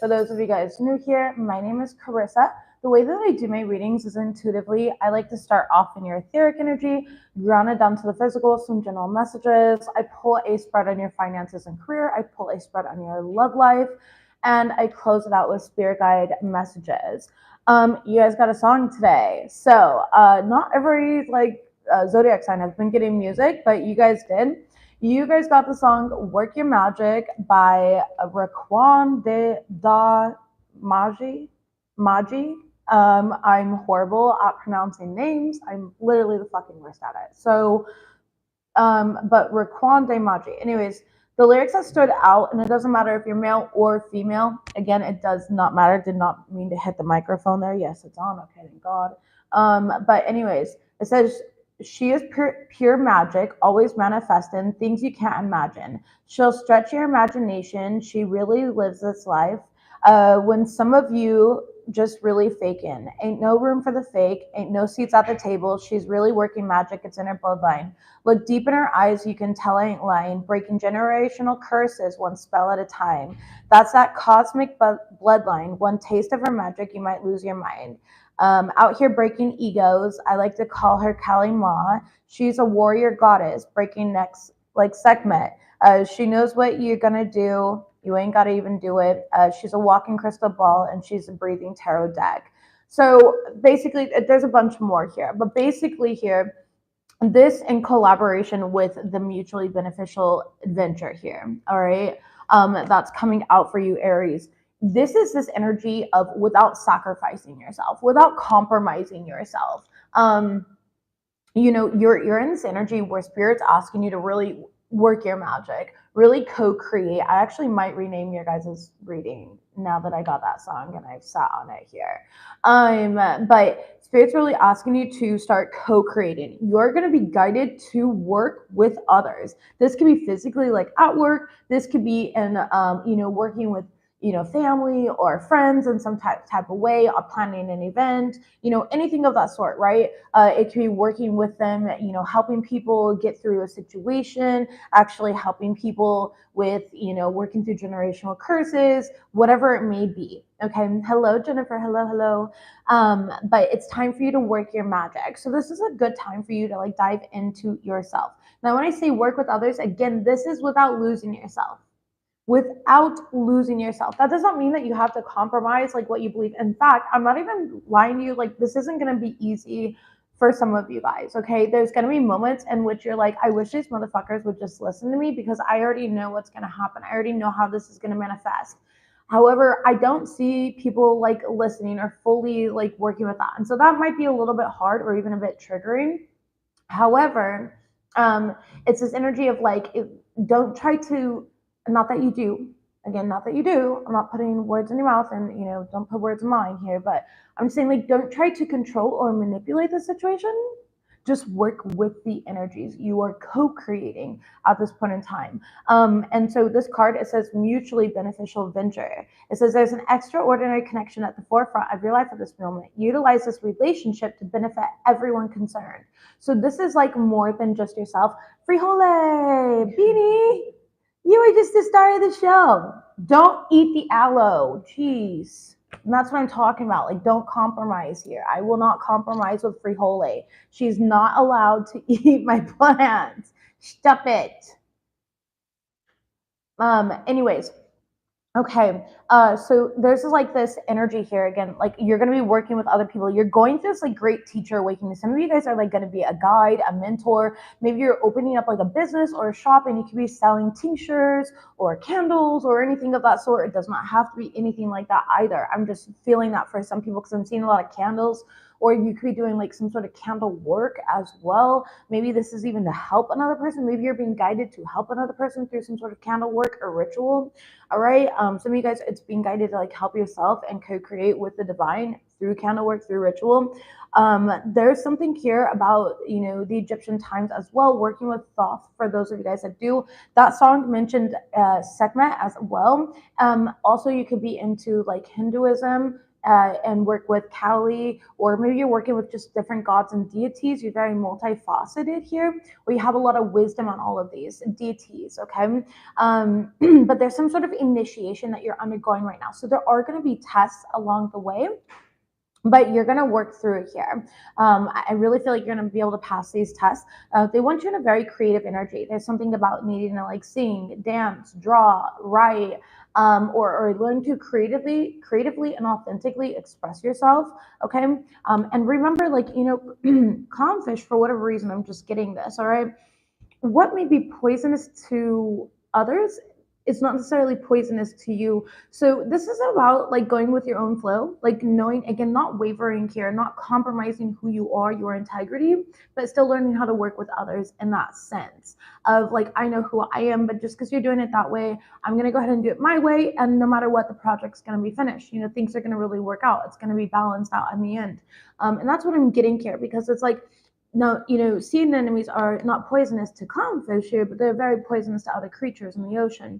For those of you guys new here, my name is Carissa. The way that I do my readings is intuitively. I like to start off in your etheric energy, ground it down to the physical, some general messages. I pull a spread on your finances and career. I pull a spread on your love life, and I close it out with spirit guide messages. You guys got a song today, so not every zodiac sign has been getting music, but you guys did. You guys got the song Work Your Magic by Raquan de da Magi. I'm horrible at pronouncing names. I'm literally the fucking worst at it. So, but Raquan de Magi. Anyways, the lyrics that stood out, and it doesn't matter if you're male or female. Again, it does not matter. Did not mean to hit the microphone there. Yes, it's on. Okay, thank God. But anyways, it says she is pure magic, always manifesting things you can't imagine. She'll stretch your imagination. She really lives this life. When some of you just really faking. Ain't no room for the fake. Ain't no seats at the table. She's really working magic. It's in her bloodline. Look deep in her eyes. You can tell I ain't lying. Breaking generational curses one spell at a time. That's that cosmic bloodline. One taste of her magic, you might lose your mind. Out here breaking egos. I like to call her Kali Ma. She's a warrior goddess breaking necks like Sekhmet. She knows what you're gonna do. You ain't gotta even do it. She's a walking crystal ball, and she's a breathing tarot deck. So basically, there's a bunch more here. But basically here, this in collaboration with the mutually beneficial adventure here, all right? That's coming out for you, Aries. This is this energy of without sacrificing yourself, without compromising yourself. You're in this energy where spirit's asking you to really work your magic, really co-create. I actually might rename your guys' reading now that I got that song and I've sat on it here. But spirit's really asking you to start co-creating. You're going to be guided to work with others. This could be physically, like at work. This could be in working with family or friends in some type of way, or planning an event, anything of that sort, right? It could be working with them, helping people get through a situation, actually helping people with, working through generational curses, whatever it may be. Okay. Hello, Jennifer. Hello. But it's time for you to work your magic. So this is a good time for you to like dive into yourself. Now, when I say work with others, again, this is without losing yourself. Without losing yourself. That does not mean that you have to compromise like what you believe. In fact, I'm not even lying to you. Like, this isn't going to be easy for some of you guys. Okay, there's going to be moments in which you're like, I wish these motherfuckers would just listen to me, because I already know what's going to happen. I already know how this is going to manifest. However, I don't see people like listening or fully like working with that, and so that might be a little bit hard or even a bit triggering. However, it's this energy of like, don't try to, not that you do, again, not that you do, I'm not putting words in your mouth, and don't put words in mine here, but I'm saying, like, don't try to control or manipulate the situation. Just work with the energies. You are co-creating at this point in time. And so this card, it says mutually beneficial venture. It says there's an extraordinary connection at the forefront of your life at this moment. Utilize this relationship to benefit everyone concerned. So this is like more than just yourself. Frijole, Beanie, you were just the star of the show. Don't eat the aloe. Jeez. And that's what I'm talking about. Like, don't compromise here. I will not compromise with Frijole. She's not allowed to eat my plants. Stop it. Anyways. Okay, so there's like this energy here again, like you're going to be working with other people. You're going through this like great teacher awakening. Some of you guys are like going to be a guide, a mentor. Maybe you're opening up like a business or a shop, and you could be selling tinctures or candles or anything of that sort. It does not have to be anything like that either. I'm just feeling that for some people because I'm seeing a lot of candles. Or you could be doing like some sort of candle work as well. Maybe this is even to help another person. Maybe you're being guided to help another person through some sort of candle work or ritual. All right. Some of you guys, it's being guided to like help yourself and co-create with the divine through candle work, through ritual. There's something here about, the Egyptian times as well, working with Thoth for those of you guys that do. That song mentioned Sekhmet as well. Also, you could be into like Hinduism, and work with Kali, or maybe you're working with just different gods and deities. You're very multifaceted here, where you have a lot of wisdom on all of these deities, okay? But there's some sort of initiation that you're undergoing right now. So there are going to be tests along the way, but you're going to work through it here. I really feel like you're going to be able to pass these tests. They want you in a very creative energy. There's something about needing to like sing, dance, draw, write, or learn to creatively and authentically express yourself. Okay. And remember, like, clownfish, for whatever reason, I'm just getting this. All right. What may be poisonous to others, it's not necessarily poisonous to you. So this is about like going with your own flow, like knowing, again, not wavering here, not compromising who you are, your integrity, but still learning how to work with others in that sense of like, I know who I am, but just because you're doing it that way, I'm going to go ahead and do it my way. And no matter what, the project's going to be finished. Things are going to really work out. It's going to be balanced out in the end. And that's what I'm getting here, because it's like, now, sea anemones are not poisonous to clownfish here, but they're very poisonous to other creatures in the ocean.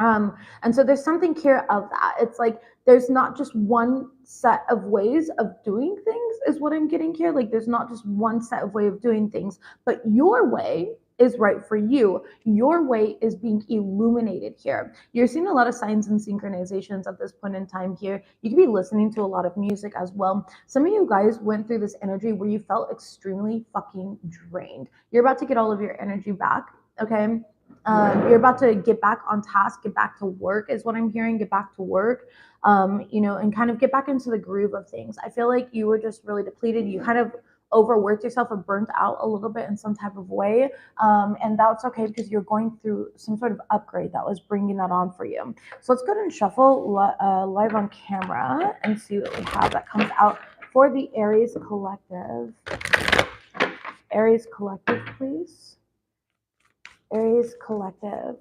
And so there's something here of that. It's like there's not just one set of ways of doing things, is what I'm getting here. Like there's not just one set of way of doing things, but your way is right for you. Your way is being illuminated here. You're seeing a lot of signs and synchronizations at this point in time here. You could be listening to a lot of music as well. Some of you guys went through this energy where you felt extremely fucking drained. You're about to get all of your energy back, okay? You're about to get back on task, get back to work is what I'm hearing, get back to work, and kind of get back into the groove of things. I feel like you were just really depleted. You kind of overworked yourself or burnt out a little bit in some type of way. And that's okay, because you're going through some sort of upgrade that was bringing that on for you. So let's go ahead and shuffle live on camera and see what we have that comes out for the Aries collective. Aries collective, please. Aries collective.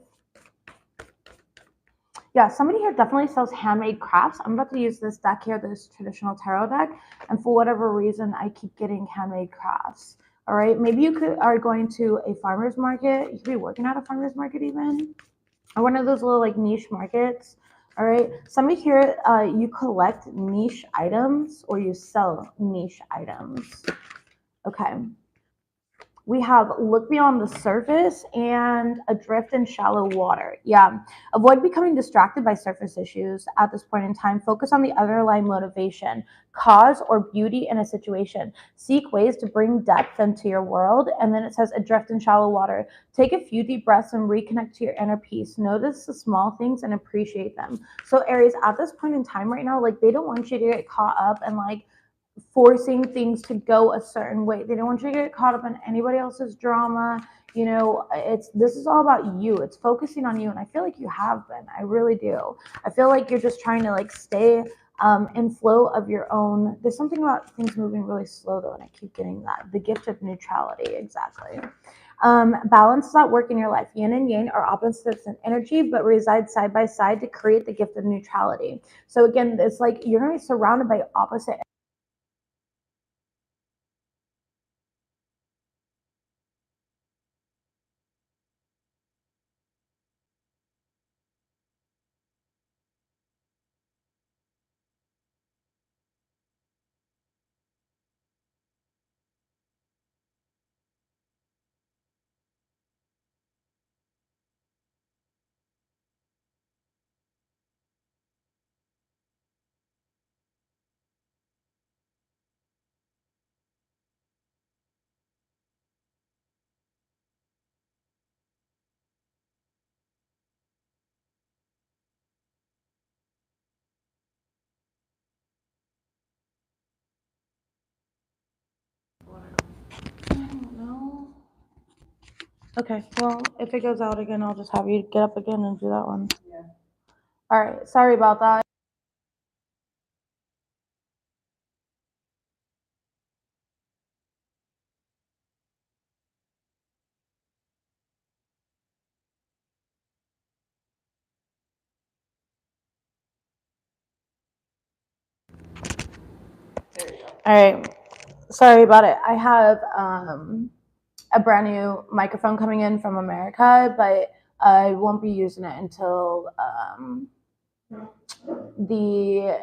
Yeah, somebody here definitely sells handmade crafts. I'm about to use this deck here, this traditional tarot deck, and for whatever reason, I keep getting handmade crafts. All right, maybe you are going to a farmer's market. You could be working at a farmer's market even, or one of those little like niche markets. All right, somebody here, you collect niche items or you sell niche items. Okay. We have look beyond the surface and adrift in shallow water. Yeah. Avoid becoming distracted by surface issues at this point in time. Focus on the underlying motivation, cause, or beauty in a situation. Seek ways to bring depth into your world. And then it says adrift in shallow water. Take a few deep breaths and reconnect to your inner peace. Notice the small things and appreciate them. So Aries, at this point in time right now, like they don't want you to get caught up and like forcing things to go a certain way. They don't want you to get caught up in anybody else's drama. This is all about you. It's focusing on you, and I feel like you have been. I really do. I feel like you're just trying to like stay in flow of your own. There's something about things moving really slow though, and I keep getting that. The gift of neutrality, exactly. Balance is at work in your life. Yin and yang are opposites in energy, but reside side by side to create the gift of neutrality. So again, it's like you're going to be surrounded by opposite. I don't know. Okay, well, if it goes out again, I'll just have you get up again and do that one. Yeah. All right, sorry about that. All right, sorry about it. I have a brand new microphone coming in from America, but I won't be using it until the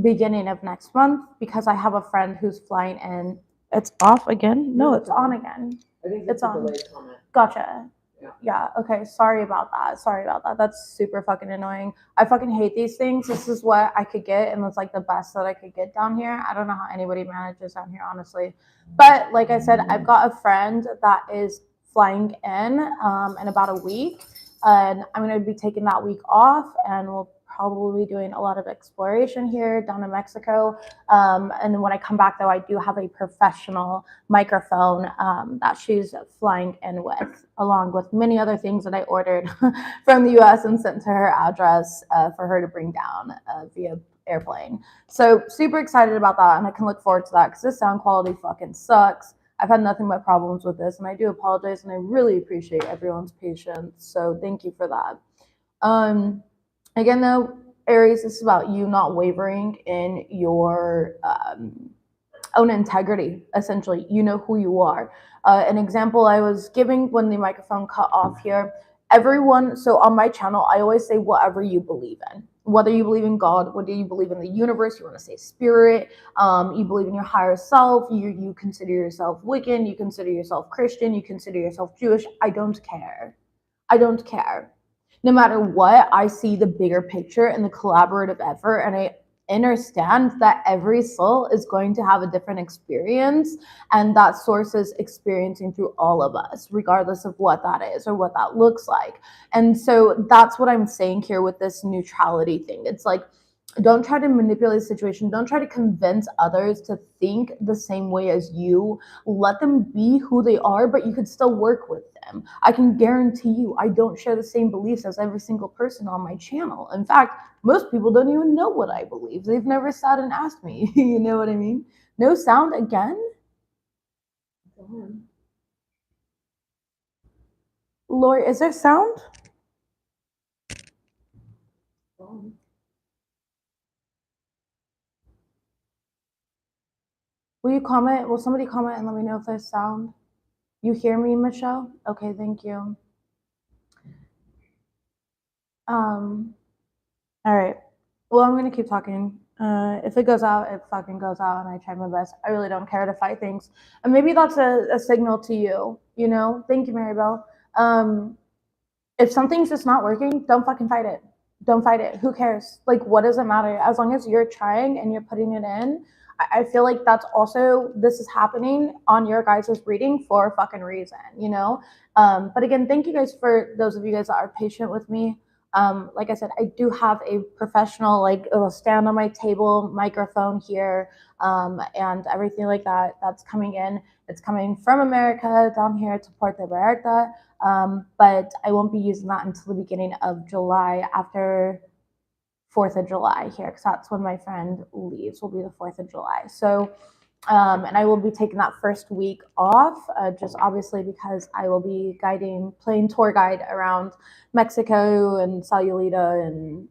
beginning of next month because I have a friend who's flying in. It's off again? No, it's on again. I think It's on. delayed comment. Gotcha. Yeah. Yeah, okay. Sorry about that. Sorry about that. That's super fucking annoying. I fucking hate these things. This is what I could get, and it's like the best that I could get down here. I don't know how anybody manages down here, honestly. But like I said, I've got a friend that is flying in about a week, and I'm going to be taking that week off, and we'll probably be doing a lot of exploration here down in Mexico. And then when I come back, though, I do have a professional microphone that she's flying in with, along with many other things that I ordered from the US and sent to her address for her to bring down via airplane. So super excited about that, and I can look forward to that because this sound quality fucking sucks. I've had nothing but problems with this, and I do apologize, and I really appreciate everyone's patience. So thank you for that. Again, though, Aries, this is about you not wavering in your own integrity, essentially. You know who you are. An example I was giving when the microphone cut off here, everyone, so on my channel, I always say whatever you believe in. Whether you believe in God, whether you believe in the universe, you want to say spirit, you believe in your higher self, you consider yourself Wiccan, you consider yourself Christian, you consider yourself Jewish, I don't care. I don't care. No matter what, I see the bigger picture and the collaborative effort, and I understand that every soul is going to have a different experience, and that source is experiencing through all of us, regardless of what that is or what that looks like. And so that's what I'm saying here with this neutrality thing. It's like, don't try to manipulate the situation. Don't try to convince others to think the same way as you. Let them be who they are, but you could still work with them. I can guarantee you, I don't share the same beliefs as every single person on my channel. In fact, most people don't even know what I believe. They've never sat and asked me. You know what I mean? No sound again? Lori, is there sound? Will you comment? Will somebody comment and let me know if there's sound? You hear me, Michelle? Okay, thank you. All right. Well, I'm gonna keep talking. If it goes out, it fucking goes out, and I try my best. I really don't care to fight things, and maybe that's a signal to you. You know. Thank you, Maribel. If something's just not working, don't fucking fight it. Don't fight it. Who cares? Like, what does it matter? As long as you're trying and you're putting it in, I feel like that's also, this is happening on your guys' reading for a fucking reason, you know? But again, thank you guys for those of you guys that are patient with me. Like I said, I do have a professional, like, it'll stand on my table microphone here, and everything like that. That's coming in. It's coming from America down here to Puerto Vallarta. But I won't be using that until the beginning of July, after 4th of July here, because that's when my friend leaves, will be the 4th of July. So, and I will be taking that first week off, just obviously because I will be playing tour guide around Mexico and Sayulita and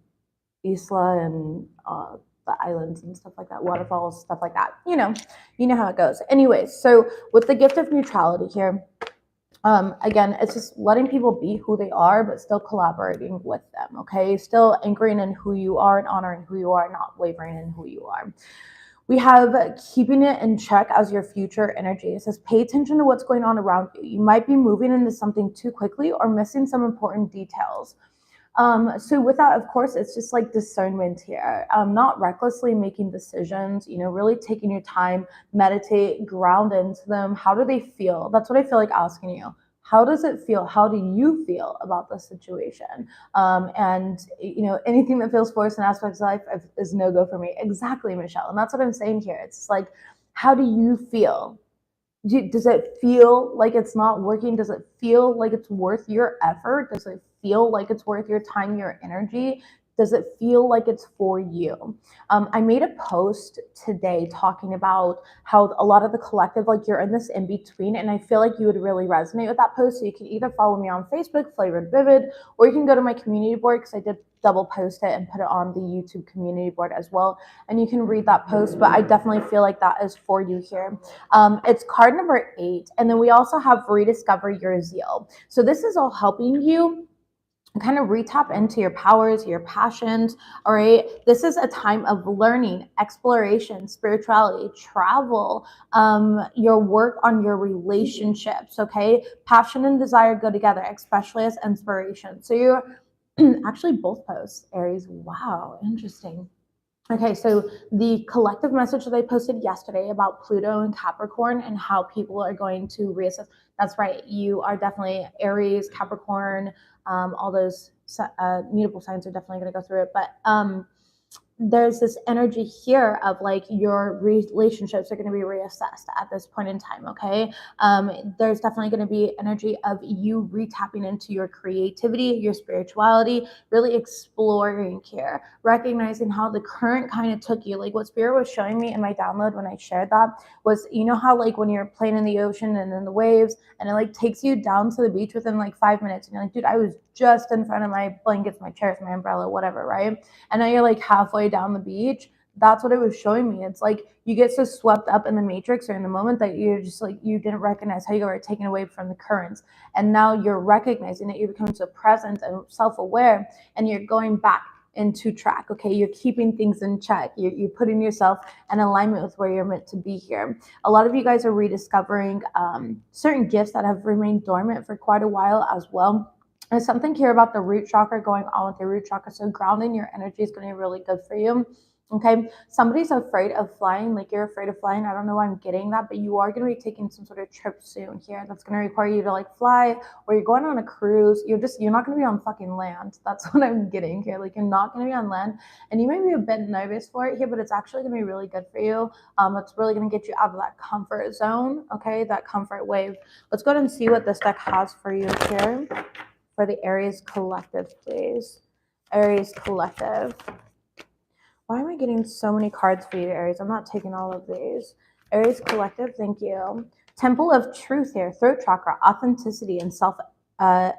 Isla and the islands and stuff like that, waterfalls, stuff like that. You know how it goes. Anyways, so with the gift of neutrality here, again, it's just letting people be who they are, but still collaborating with them, okay? Still anchoring in who you are and honoring who you are, not wavering in who you are. We have keeping it in check as your future energy. It says, pay attention to what's going on around you. You might be moving into something too quickly or missing some important details. So with that, of course, it's just like discernment here, not recklessly making decisions, really taking your time, meditate, ground into them. How do they feel? That's what I feel like asking you. How does it feel? How do you feel about the situation? And anything that feels forced in aspects of life is no go for me. Exactly, Michelle. And that's what I'm saying here. It's like, how do you feel? Does it feel like it's not working? Does it feel like it's worth your effort? Does it feel like it's worth your time, your energy? Does it feel like it's for you? I made a post today talking about how a lot of the collective, like, you're in this in between, and I feel like you would really resonate with that post. So you can either follow me on Facebook, FlavoredVivid, or you can go to my community board, because I did double post it and put it on the YouTube community board as well, and you can read that post. But I definitely feel like that is for you here. It's card number 8, and then we also have rediscover your zeal. So this is all helping you kind of retap into your powers, your passions. All right, this is a time of learning, exploration, spirituality, travel, your work on your relationships. Okay, passion and desire go together, especially as inspiration. So you're actually both posts, Aries. Wow, interesting. Okay, so the collective message that I posted yesterday about Pluto and Capricorn and how people are going to reassess. That's right. You are definitely Aries, Capricorn, all those mutable signs are definitely going to go through it. But there's this energy here of like your relationships are going to be reassessed at this point in time. Okay, there's definitely going to be energy of you retapping into your creativity, your spirituality, really exploring here, recognizing how the current kind of took you. Like what Spirit was showing me in my download when I shared that was, you know how like when you're playing in the ocean and in the waves and it like takes you down to the beach within like 5 minutes and you're like, dude, I was just in front of my blankets, my chairs, my umbrella, whatever, right? And now you're like halfway down the beach. That's what it was showing me. It's like you get so swept up in the matrix or in the moment that you're just like, you didn't recognize how you were taken away from the currents. And now you're recognizing it. You're becoming so present and self-aware, and you're going back into track. Okay, you're keeping things in check. You're putting yourself in alignment with where you're meant to be here. A lot of you guys are rediscovering certain gifts that have remained dormant for quite a while as well. There's something here about the root chakra going on with your root chakra. So grounding your energy is going to be really good for you. Okay, somebody's afraid of flying, like you're afraid of flying. I don't know why I'm getting that, but you are going to be taking some sort of trip soon here that's going to require you to like fly, or you're going on a cruise. You're not going to be on fucking land. That's what I'm getting here. Like you're not going to be on land, and you may be a bit nervous for it here, but it's actually going to be really good for you. It's really going to get you out of that comfort zone. Okay, that comfort wave. Let's go ahead and see what this deck has for you here for the Aries collective, please. Aries collective. Why am I getting so many cards for you, Aries? I'm not taking all of these. Aries collective, thank you. Temple of truth here, throat chakra, authenticity, and self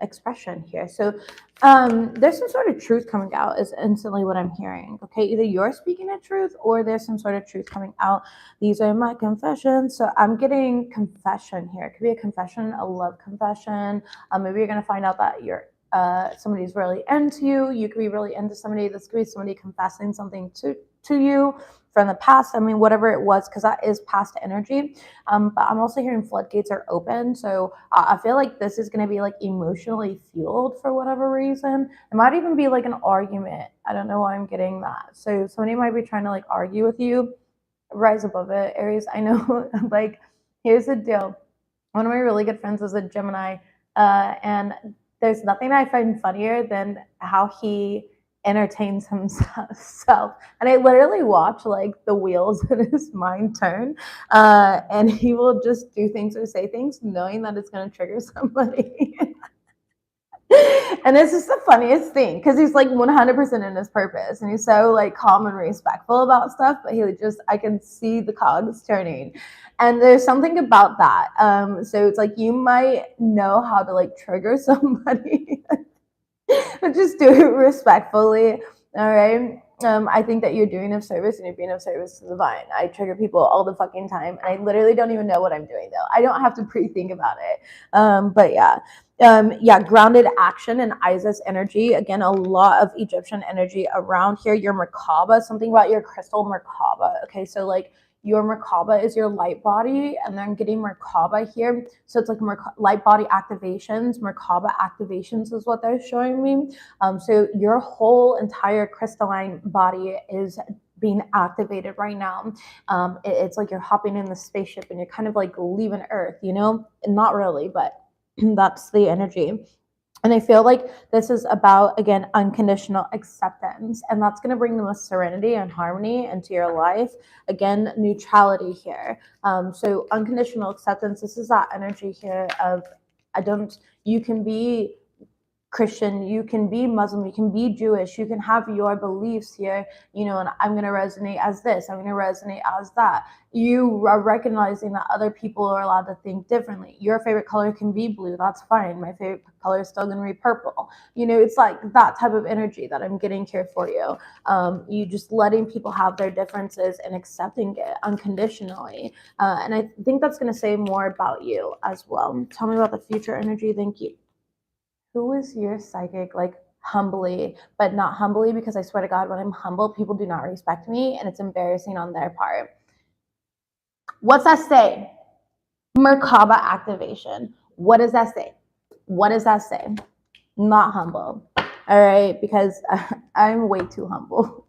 expression here. So there's some sort of truth coming out is instantly what I'm hearing. Okay, either you're speaking a truth or there's some sort of truth coming out. These are my confessions. So I'm getting confession here. It could be a confession, a love confession. Maybe you're going to find out that you're somebody's really into you. You could be really into somebody. This could be somebody confessing something to you from the past. I mean, whatever it was, because that is past energy. But I'm also hearing floodgates are open. So I feel like this is going to be like emotionally fueled for whatever reason. It might even be like an argument. I don't know why I'm getting that. So somebody might be trying to like argue with you. Rise above it, Aries. I know, like, here's the deal. One of my really good friends is a Gemini, and there's nothing I find funnier than how he entertains himself. And I literally watch like the wheels in his mind turn, and he will just do things or say things knowing that it's going to trigger somebody. And it's just the funniest thing because he's like 100% in his purpose, and he's so like calm and respectful about stuff, but I can see the cogs turning. And there's something about that. So it's like you might know how to like trigger somebody, but just do it respectfully. All right. I think that you're doing of service and you're being of service to the divine. I trigger people all the fucking time, and I literally don't even know what I'm doing though. I don't have to pre-think about it. But yeah. Grounded action and Isis energy. Again, a lot of Egyptian energy around here. Your Merkaba, something about your crystal Merkaba. Okay, so like your Merkaba is your light body, and then getting Merkaba here. So it's like light body activations, Merkaba activations is what they're showing me. So your whole entire crystalline body is being activated right now. It's like you're hopping in the spaceship and you're kind of like leaving Earth, you know? Not really, but that's the energy. And I feel like this is about, again, unconditional acceptance. And that's going to bring the most serenity and harmony into your life. Again, neutrality here. So unconditional acceptance, this is that energy here of, you can be Christian, you can be Muslim, you can be Jewish, you can have your beliefs here, you know, and I'm going to resonate as this, I'm going to resonate as that. You are recognizing that other people are allowed to think differently. Your favorite color can be blue, that's fine. My favorite color is still going to be purple. You know, it's like that type of energy that I'm getting here for you. You just letting people have their differences and accepting it unconditionally. And I think that's going to say more about you as well. Tell me about the future energy. Thank you. Who is your psychic? Like, humbly, but not humbly because I swear to God, when I'm humble, people do not respect me and it's embarrassing on their part. What's that say? Merkaba activation. What does that say? What does that say? Not humble. All right, because I'm way too humble.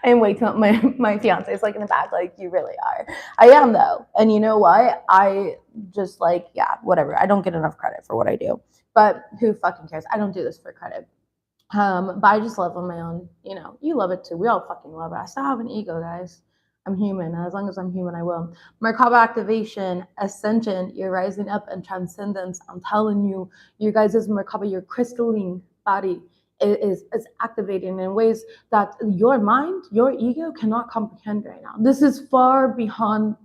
I'm way too, my fiance is like in the back, like, you really are. I am though. And you know what? I just like, yeah, whatever. I don't get enough credit for what I do. But who fucking cares? I don't do this for credit. But I just love on my own. You know, you love it too. We all fucking love it. I still have an ego, guys. I'm human. As long as I'm human, I will. Merkaba activation, ascension, you're rising up, and transcendence. I'm telling you, you guys' Merkaba, your crystalline body is activating in ways that your mind, your ego cannot comprehend right now. This is far beyond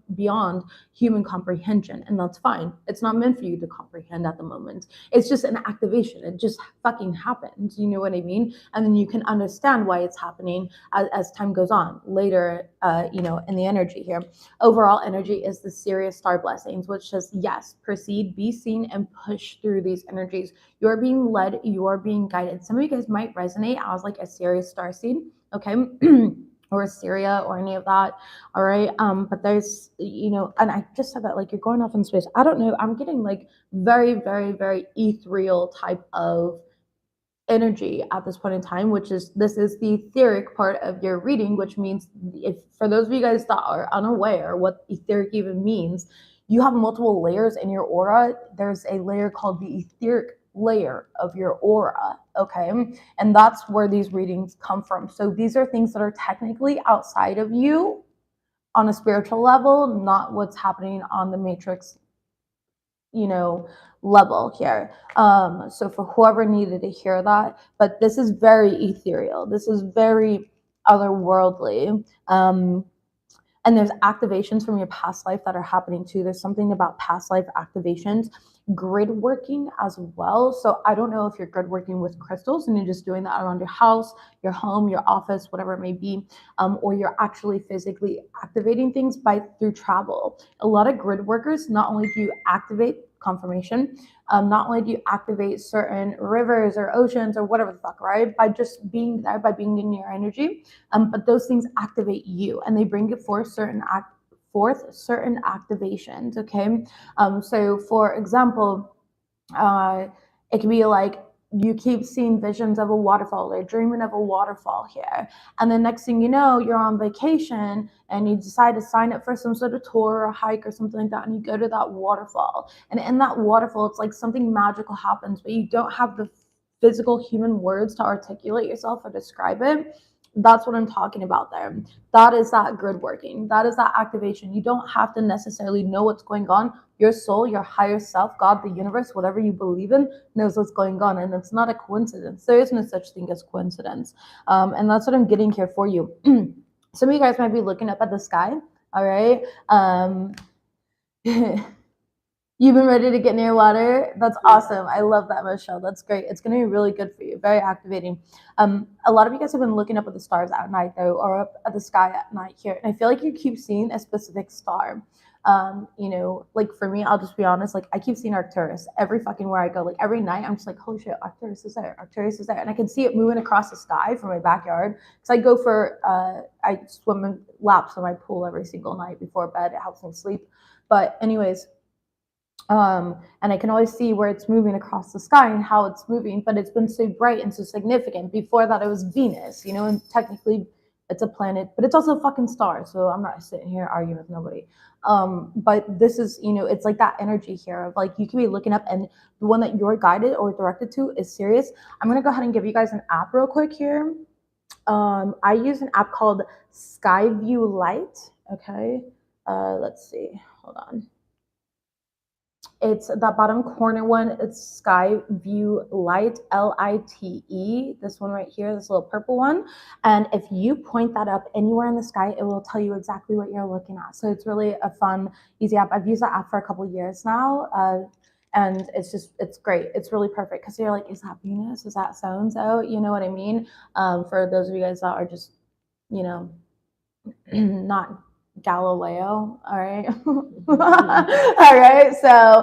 human comprehension, and that's fine. It's not meant for you to comprehend at the moment. It's just an activation. It just fucking happens. You know what I mean? And then you can understand why it's happening as time goes on later, you know, in the energy here. Overall energy is the Sirius star blessings, which says, yes, proceed, be seen, and push through these energies. You're being led, you're being guided. Some of you guys might resonate as like a Sirius star seed, okay? Or Syria or any of that. All right. But there's, you know, and I just said that like you're going off in space. I don't know. I'm getting like very, very, very ethereal type of energy at this point in time, which is, this is the etheric part of your reading, which means, if for those of you guys that are unaware what etheric even means, you have multiple layers in your aura. There's a layer called the etheric layer of your aura, okay? And that's where these readings come from. So these are things that are technically outside of you on a spiritual level, not what's happening on the matrix, you know, level here. So for whoever needed to hear that, but this is very ethereal. This is very otherworldly. And there's activations from your past life that are happening too. There's something about past life activations, grid working as well. So I don't know if you're grid working with crystals and you're just doing that around your house, your home, your office, whatever it may be, or you're actually physically activating things through travel. A lot of grid workers, not only do you activate confirmation, not only do you activate certain rivers or oceans or whatever the fuck, right? By just being there, by being in your energy, but those things activate you and they bring it forth certain activations, okay? So for example, it can be like you keep seeing visions of a waterfall or dreaming of a waterfall here, and the next thing you know, you're on vacation and you decide to sign up for some sort of tour or hike or something like that, and you go to that waterfall, and in that waterfall it's like something magical happens, but you don't have the physical human words to articulate yourself or describe it. That's what I'm talking about there. That is that grid working. That is that activation. You don't have to necessarily know what's going on. Your soul, your higher self, God, the universe, whatever you believe in, knows what's going on. And it's not a coincidence. There is no such thing as coincidence. And that's what I'm getting here for you. Some of you guys might be looking up at the sky. All right. You've been ready to get near water? That's awesome. I love that, Michelle. That's great. It's going to be really good for you. Very activating. A lot of you guys have been looking up at the stars at night, though, or up at the sky at night here. And I feel like you keep seeing a specific star. You know, like for me, I'll just be honest, like I keep seeing Arcturus every fucking where I go. Like every night, I'm just like, holy shit, Arcturus is there. Arcturus is there. And I can see it moving across the sky from my backyard. Because I go for, I swim in laps in my pool every single night before bed. It helps me sleep. But anyways, and I can always see where it's moving across the sky and how it's moving, but it's been so bright and so significant. Before that, it was Venus, you know, and technically it's a planet, but it's also a fucking star. So I'm not sitting here arguing with nobody. But this is, you know, it's like that energy here of like, you can be looking up and the one that you're guided or directed to is Sirius. I'm going to go ahead and give you guys an app real quick here. I use an app called Skyview Light. Okay. Let's see. Hold on. It's that bottom corner one. It's Skyview Light, Lite. This one right here, this little purple one. And if you point that up anywhere in the sky, it will tell you exactly what you're looking at. So it's really a fun, easy app. I've used that app for a couple of years now. And it's great. It's really perfect because you're like, is that Venus? Is that so-and-so? You know what I mean? For those of you guys that are just, you know, not Galileo, all right? All right, so,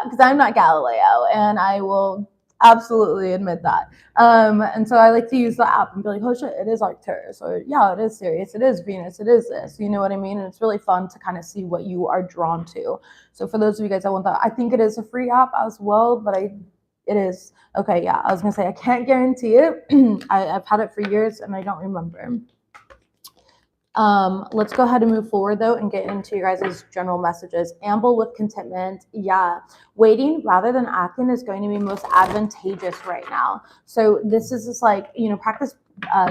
because I'm not Galileo, and I will absolutely admit that. And so I like to use the app and be like, oh shit, it is Arcturus, or yeah, it is Sirius, it is Venus, it is this. You know what I mean? And it's really fun to kind of see what you are drawn to. So for those of you guys that want that, I think it is a free app as well, but it is okay. Yeah, I was gonna say I can't guarantee it. I've had it for years and I don't remember. Let's go ahead and move forward though and get into your guys' general messages. Amble with contentment. Yeah, waiting rather than acting is going to be most advantageous right now. So this is just like, you know, practice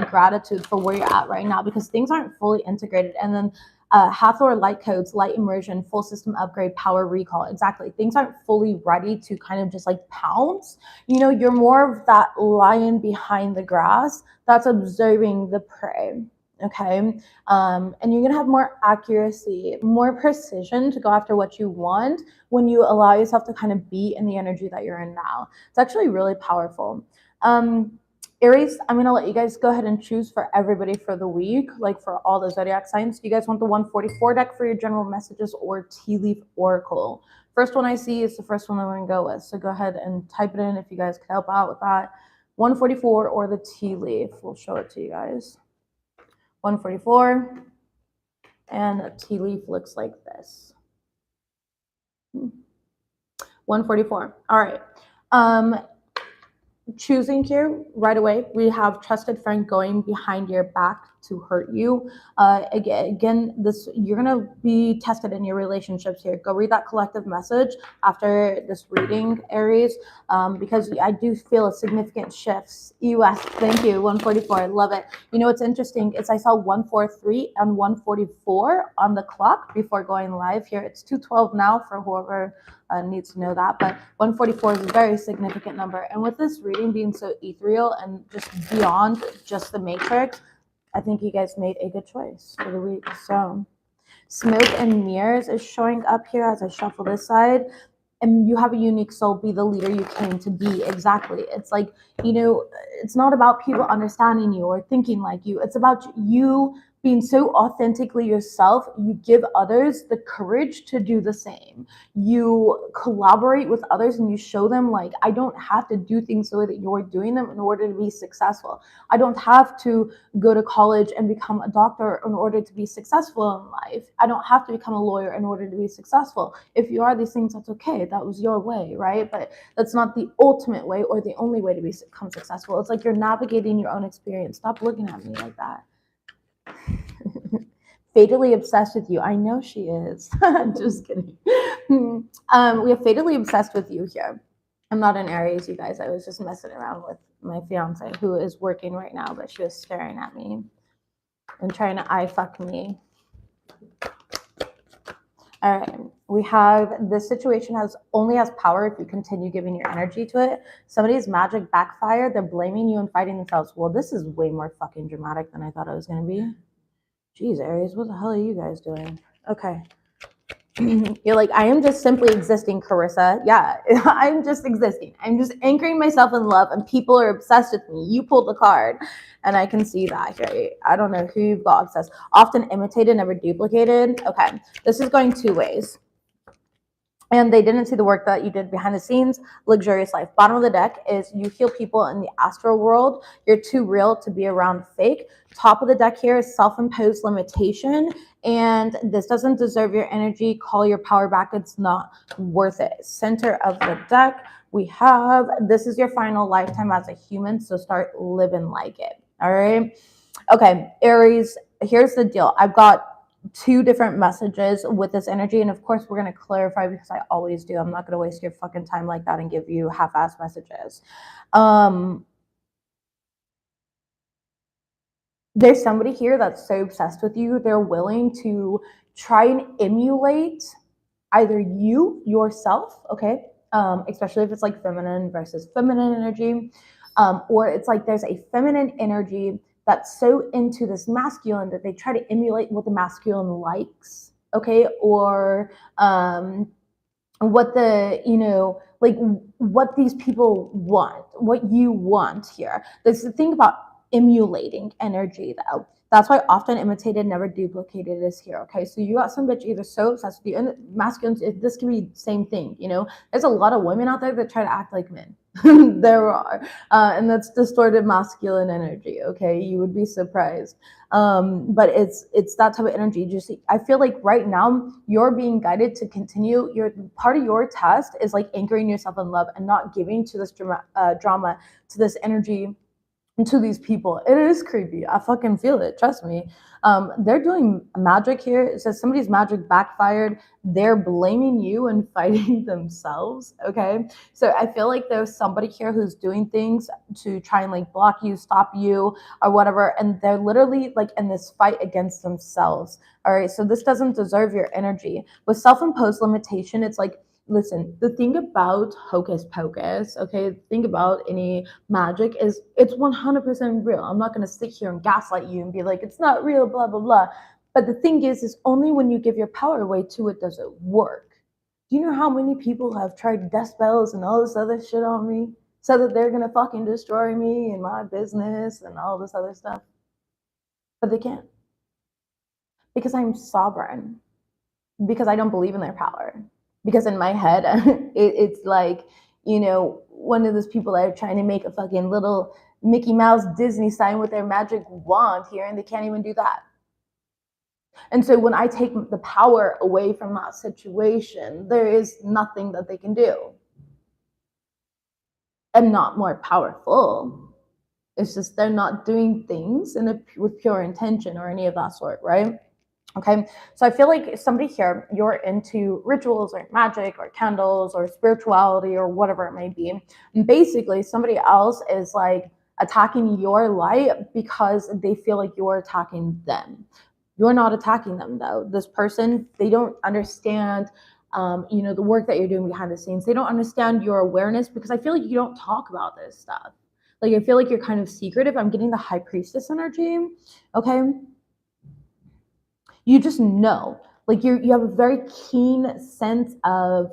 gratitude for where you're at right now, because things aren't fully integrated. And then Hathor light codes, light immersion, full system upgrade, power recall. Exactly. Things aren't fully ready to kind of just like pounce. You know, you're more of that lion behind the grass that's observing the prey. Okay. And you're going to have more accuracy, more precision to go after what you want when you allow yourself to kind of be in the energy that you're in now. It's actually really powerful. Aries, I'm going to let you guys go ahead and choose for everybody for the week, like for all the zodiac signs. Do you guys want the 144 deck for your general messages or Tea Leaf Oracle? First one I see is the first one I'm going to go with. So go ahead and type it in if you guys can help out with that. 144 or the Tea Leaf. We'll show it to you guys. 144, and a tea leaf looks like this. 144. All right. Choosing here right away, we have trusted friend going behind your back to hurt you. Again, this, you're gonna be tested in your relationships here. Go read that collective message after this reading, Aries, because I do feel a significant shifts. US, thank you, 144, I love it. You know what's interesting is I saw 143 and 144 on the clock before going live here. It's 2:12 now for whoever needs to know that, but 144 is a very significant number. And with this reading being so ethereal and just beyond just the matrix, I think you guys made a good choice for the week. So smoke and mirrors is showing up here as I shuffle this side. And you have a unique soul, be the leader you came to be. Exactly. It's like, you know, it's not about people understanding you or thinking like you. It's about you being so authentically yourself. You give others the courage to do the same. You collaborate with others and you show them like, I don't have to do things the way that you're doing them in order to be successful. I don't have to go to college and become a doctor in order to be successful in life. I don't have to become a lawyer in order to be successful. If you are these things, that's okay. That was your way, right? But that's not the ultimate way or the only way to become successful. It's like you're navigating your own experience. Stop looking at me like that. Fatally obsessed with you. I know she is. Just kidding. We have fatally obsessed with you here. I'm not an Aries, you guys. I was just messing around with my fiance who is working right now, but she was staring at me and trying to eye fuck me. All right, we have this situation only has power if you continue giving your energy to it. Somebody's magic backfired. They're blaming you and fighting themselves. Well, this is way more fucking dramatic than I thought it was going to be. Jeez, Aries, what the hell are you guys doing? Okay. You're like, I am just simply existing, Carissa. Yeah, I'm just existing. I'm just anchoring myself in love and people are obsessed with me. You pulled the card and I can see that here. I don't know who you've got obsessed. Often imitated, never duplicated. Okay, this is going two ways. And they didn't see the work that you did behind the scenes. Luxurious life. Bottom of the deck is you heal people in the astral world. You're too real to be around fake. Top of the deck here is self-imposed limitation. And this doesn't deserve your energy. Call your power back. It's not worth it. Center of the deck, we have, this is your final lifetime as a human. So start living like it. All right. Okay, Aries, here's the deal. I've got two different messages with this energy, and of course we're going to clarify because I always do. I'm not going to waste your fucking time like that and give you half-ass messages. There's somebody here that's so obsessed with you, they're willing to try and emulate either you yourself, okay, especially if it's like feminine versus feminine energy, or it's like there's a feminine energy that's so into this masculine that they try to emulate what the masculine likes, okay, or what the, you know, like what these people want, what you want here. There's the thing about emulating energy though. That's why often imitated, never duplicated is here, okay? So you got some bitch either so obsessed with you, and masculines, this can be the same thing, you know? There's a lot of women out there that try to act like men. There are, and that's distorted masculine energy. Okay, you would be surprised, but it's that type of energy. Just I feel like right now you're being guided to continue. Your part of your test is like anchoring yourself in love and not giving to this drama, to this energy, to these people. It is creepy. I fucking feel it. Trust me. They're doing magic here. It says somebody's magic backfired. They're blaming you and fighting themselves. Okay. So I feel like there's somebody here who's doing things to try and like block you, stop you, or whatever. And they're literally like in this fight against themselves. All right. So this doesn't deserve your energy. With self imposed limitation, it's like, listen, the thing about hocus pocus, okay, the thing about any magic is it's 100% real. I'm not going to sit here and gaslight you and be like, it's not real, blah, blah, blah. But the thing is only when you give your power away to it does it work. Do you know how many people have tried death spells and all this other shit on me? So that they're going to fucking destroy me and my business and all this other stuff? But they can't. Because I'm sovereign. Because I don't believe in their power. Because in my head, it's like, you know, one of those people that are trying to make a fucking little Mickey Mouse Disney sign with their magic wand here, and they can't even do that. And so when I take the power away from that situation, there is nothing that they can do. I'm not more powerful. It's just they're not doing things with pure intention or any of that sort, right? Okay, so I feel like somebody here, you're into rituals or magic or candles or spirituality or whatever it may be. And basically, somebody else is like attacking your light because they feel like you're attacking them. You're not attacking them though. This person, they don't understand, you know, the work that you're doing behind the scenes. They don't understand your awareness because I feel like you don't talk about this stuff. Like I feel like you're kind of secretive. I'm getting the high priestess energy. Okay. You just know, like you have a very keen sense of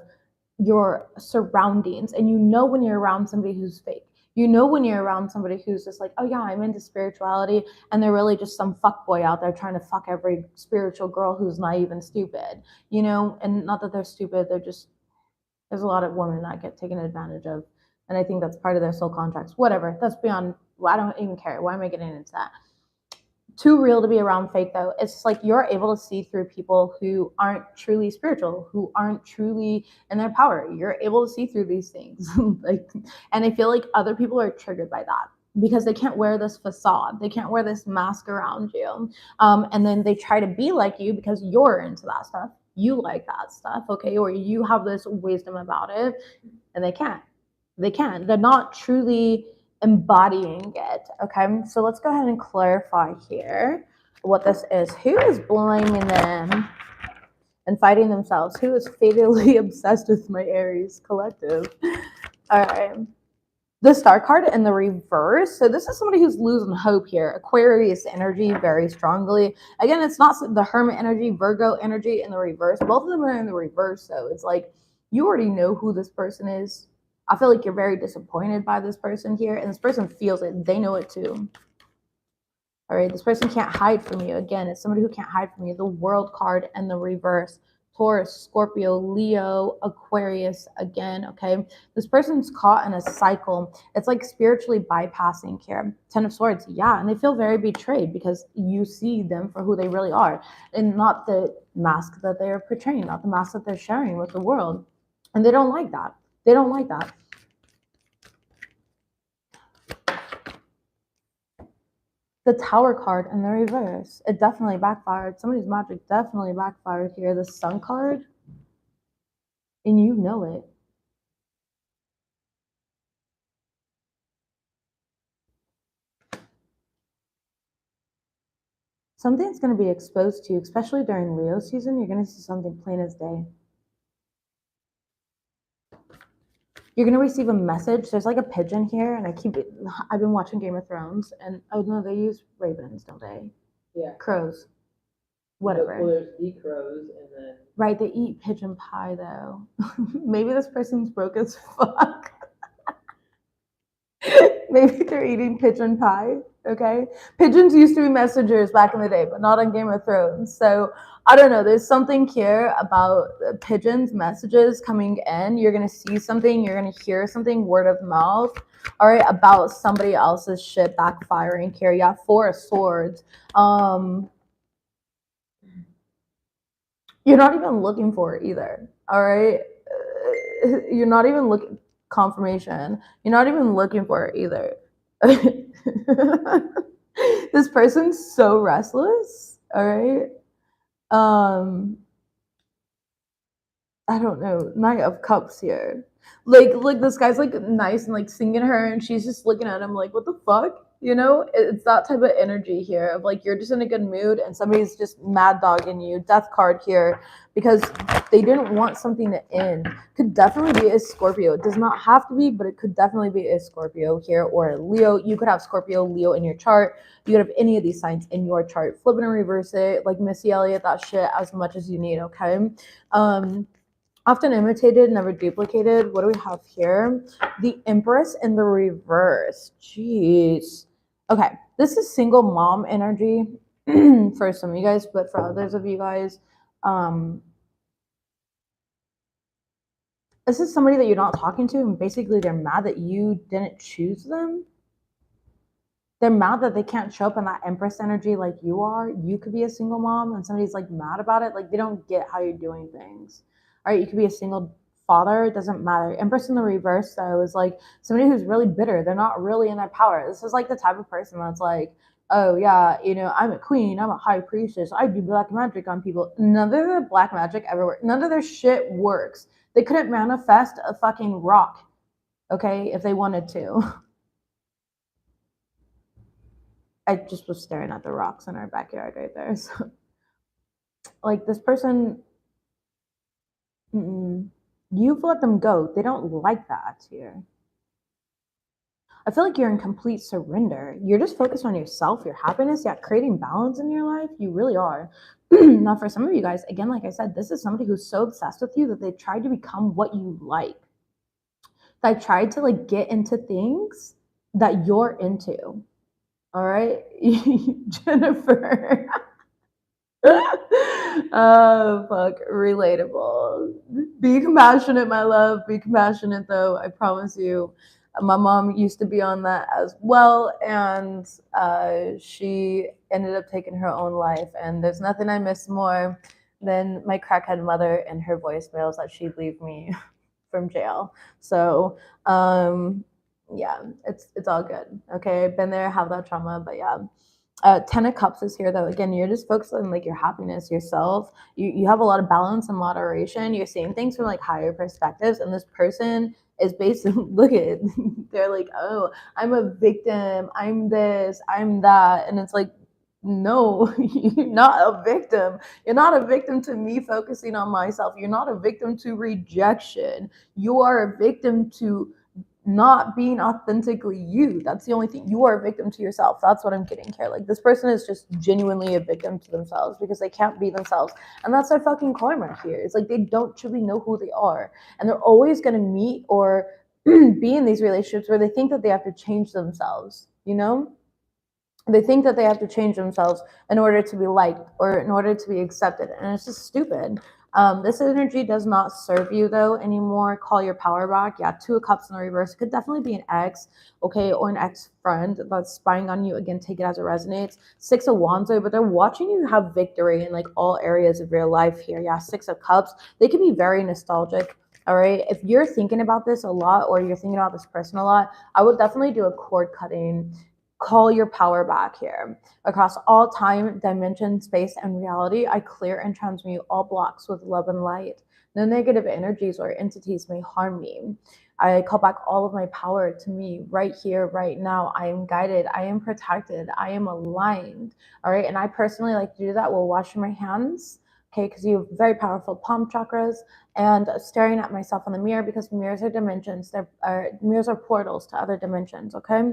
your surroundings, and you know when you're around somebody who's fake. You know when you're around somebody who's just like, oh yeah, I'm into spirituality, and they're really just some fuck boy out there trying to fuck every spiritual girl who's naive and stupid, you know. And not that they're stupid, they're just, there's a lot of women that get taken advantage of, and I think that's part of their soul contracts. Whatever, that's beyond, well, I don't even care. Why am I getting into that? Too real to be around fake though. It's just like you're able to see through people who aren't truly spiritual, who aren't truly in their power. You're able to see through these things. Like, and I feel like other people are triggered by that because they can't wear this facade. They can't wear this mask around you. And then they try to be like you because you're into that stuff. You like that stuff, okay? Or you have this wisdom about it, and they can't. They can't. They're not truly embodying it. Okay, so let's go ahead and clarify here what this is. Who is blaming them and fighting themselves? Who is fatally obsessed with my Aries collective? All right. The Star card in the reverse. So this is somebody who's losing hope here. Aquarius energy very strongly. Again, it's not the Hermit energy, Virgo energy in the reverse. Both of them are in the reverse. So it's like you already know who this person is. I feel like you're very disappointed by this person here, and this person feels it. They know it too. All right, this person can't hide from you. Again, it's somebody who can't hide from you. The World card and the reverse. Taurus, Scorpio, Leo, Aquarius again, okay? This person's caught in a cycle. It's like spiritually bypassing here. Ten of Swords, yeah, and they feel very betrayed because you see them for who they really are and not the mask that they're portraying, not the mask that they're sharing with the world. And they don't like that. They don't like that. The Tower card in the reverse. It definitely backfired. Somebody's magic definitely backfired here. The Sun card. And you know it. Something's going to be exposed to you, especially during Leo season. You're going to see something plain as day. You're going to receive a message. There's like a pigeon here, and I've been watching Game of Thrones, and oh no, they use ravens, don't they? Yeah. Crows. Whatever. Well, there's the crows, and then... Right, they eat pigeon pie, though. Maybe this person's broke as fuck. Maybe they're eating pigeon pie, Okay, pigeons used to be messengers back in the day, but not on Game of Thrones. So I don't know. There's something here about pigeons messages coming in. You're gonna see something. You're gonna hear something. Word of mouth. All right, about somebody else's shit backfiring here. Yeah, Four of Swords. You're not even looking for it either. All right, you're not even looking confirmation. You're not even looking for it either. This person's so restless. All right. Um, I don't know. Knight of Cups here. Like this guy's like nice and like singing her, and she's just looking at him like, what the fuck? You know, it's that type of energy here of like you're just in a good mood, and somebody's just mad dogging you. Death card here because they didn't want something to end. Could definitely be a Scorpio. It does not have to be, but it could definitely be a Scorpio here or a Leo. You could have Scorpio, Leo in your chart. You could have any of these signs in your chart. Flip it and reverse it, like Missy Elliott, that shit as much as you need. Okay. Often imitated, never duplicated. What do we have here? The Empress in the reverse. Jeez. Okay, this is single mom energy for some of you guys, but for others of you guys, this is somebody that you're not talking to, and basically they're mad that you didn't choose them. They're mad that they can't show up in that Empress energy like you are. You could be a single mom, and somebody's like mad about it. Like they don't get how you're doing things. All right, you could be a single father. It doesn't matter. Empress in the reverse, though, is like somebody who's really bitter. They're not really in their power. This is like the type of person that's like, oh yeah, you know, I'm a queen. I'm a high priestess. I do black magic on people. None of their black magic ever works. None of their shit works. They couldn't manifest a fucking rock, okay, if they wanted to. I just was staring at the rocks in our backyard right there. So, like, this person, you've let them go. They don't like that here. I feel like you're in complete surrender. You're just focused on yourself, your happiness, yeah, creating balance in your life. You really are. Now, for some of you guys, again, like I said, this is somebody who's so obsessed with you that they tried to become what you like. They tried to like get into things that you're into. All right, Jennifer. Oh fuck, relatable. Be compassionate, my love. Be compassionate, though. I promise you. My mom used to be on that as well, and she ended up taking her own life. And there's nothing I miss more than my crackhead mother and her voicemails that she'd leave me from jail. So, yeah, it's all good. Okay, I've been there, have that trauma, but yeah. Ten of Cups is here though. Again, you're just focused on like your happiness, yourself. You have a lot of balance and moderation. You're seeing things from like higher perspectives, and this person is basically look at it. They're like, oh, I'm a victim. I'm this. I'm that, and it's like, no, you're not a victim. You're not a victim to me focusing on myself. You're not a victim to rejection. You are a victim to not being authentically you. That's the only thing. You are a victim to yourself. That's what I'm getting here. Like this person is just genuinely a victim to themselves because they can't be themselves. And that's their fucking karma here. It's like they don't truly know who they are. And they're always gonna meet or be in these relationships where they think that they have to change themselves, you know? They think that they have to change themselves in order to be liked or in order to be accepted. And it's just stupid. This energy does not serve you though anymore. Call your power back. Yeah, Two of Cups in the reverse. It could definitely be an ex, okay, or an ex-friend that's spying on you. Again, take it as it resonates. Six of Wands though, but they're watching you have victory in like all areas of your life here. Yeah, Six of Cups. They can be very nostalgic. All right. If you're thinking about this a lot or you're thinking about this person a lot, I would definitely do a cord cutting. Call your power back here. Across all time, dimension, space, and reality, I clear and transmute all blocks with love and light. No negative energies or entities may harm me. I call back all of my power to me right here, right now. I am guided. I am protected. I am aligned. All right. And I personally like to do that while washing my hands. Okay, because you have very powerful palm chakras, and staring at myself in the mirror because mirrors are dimensions. Mirrors are portals to other dimensions. Okay,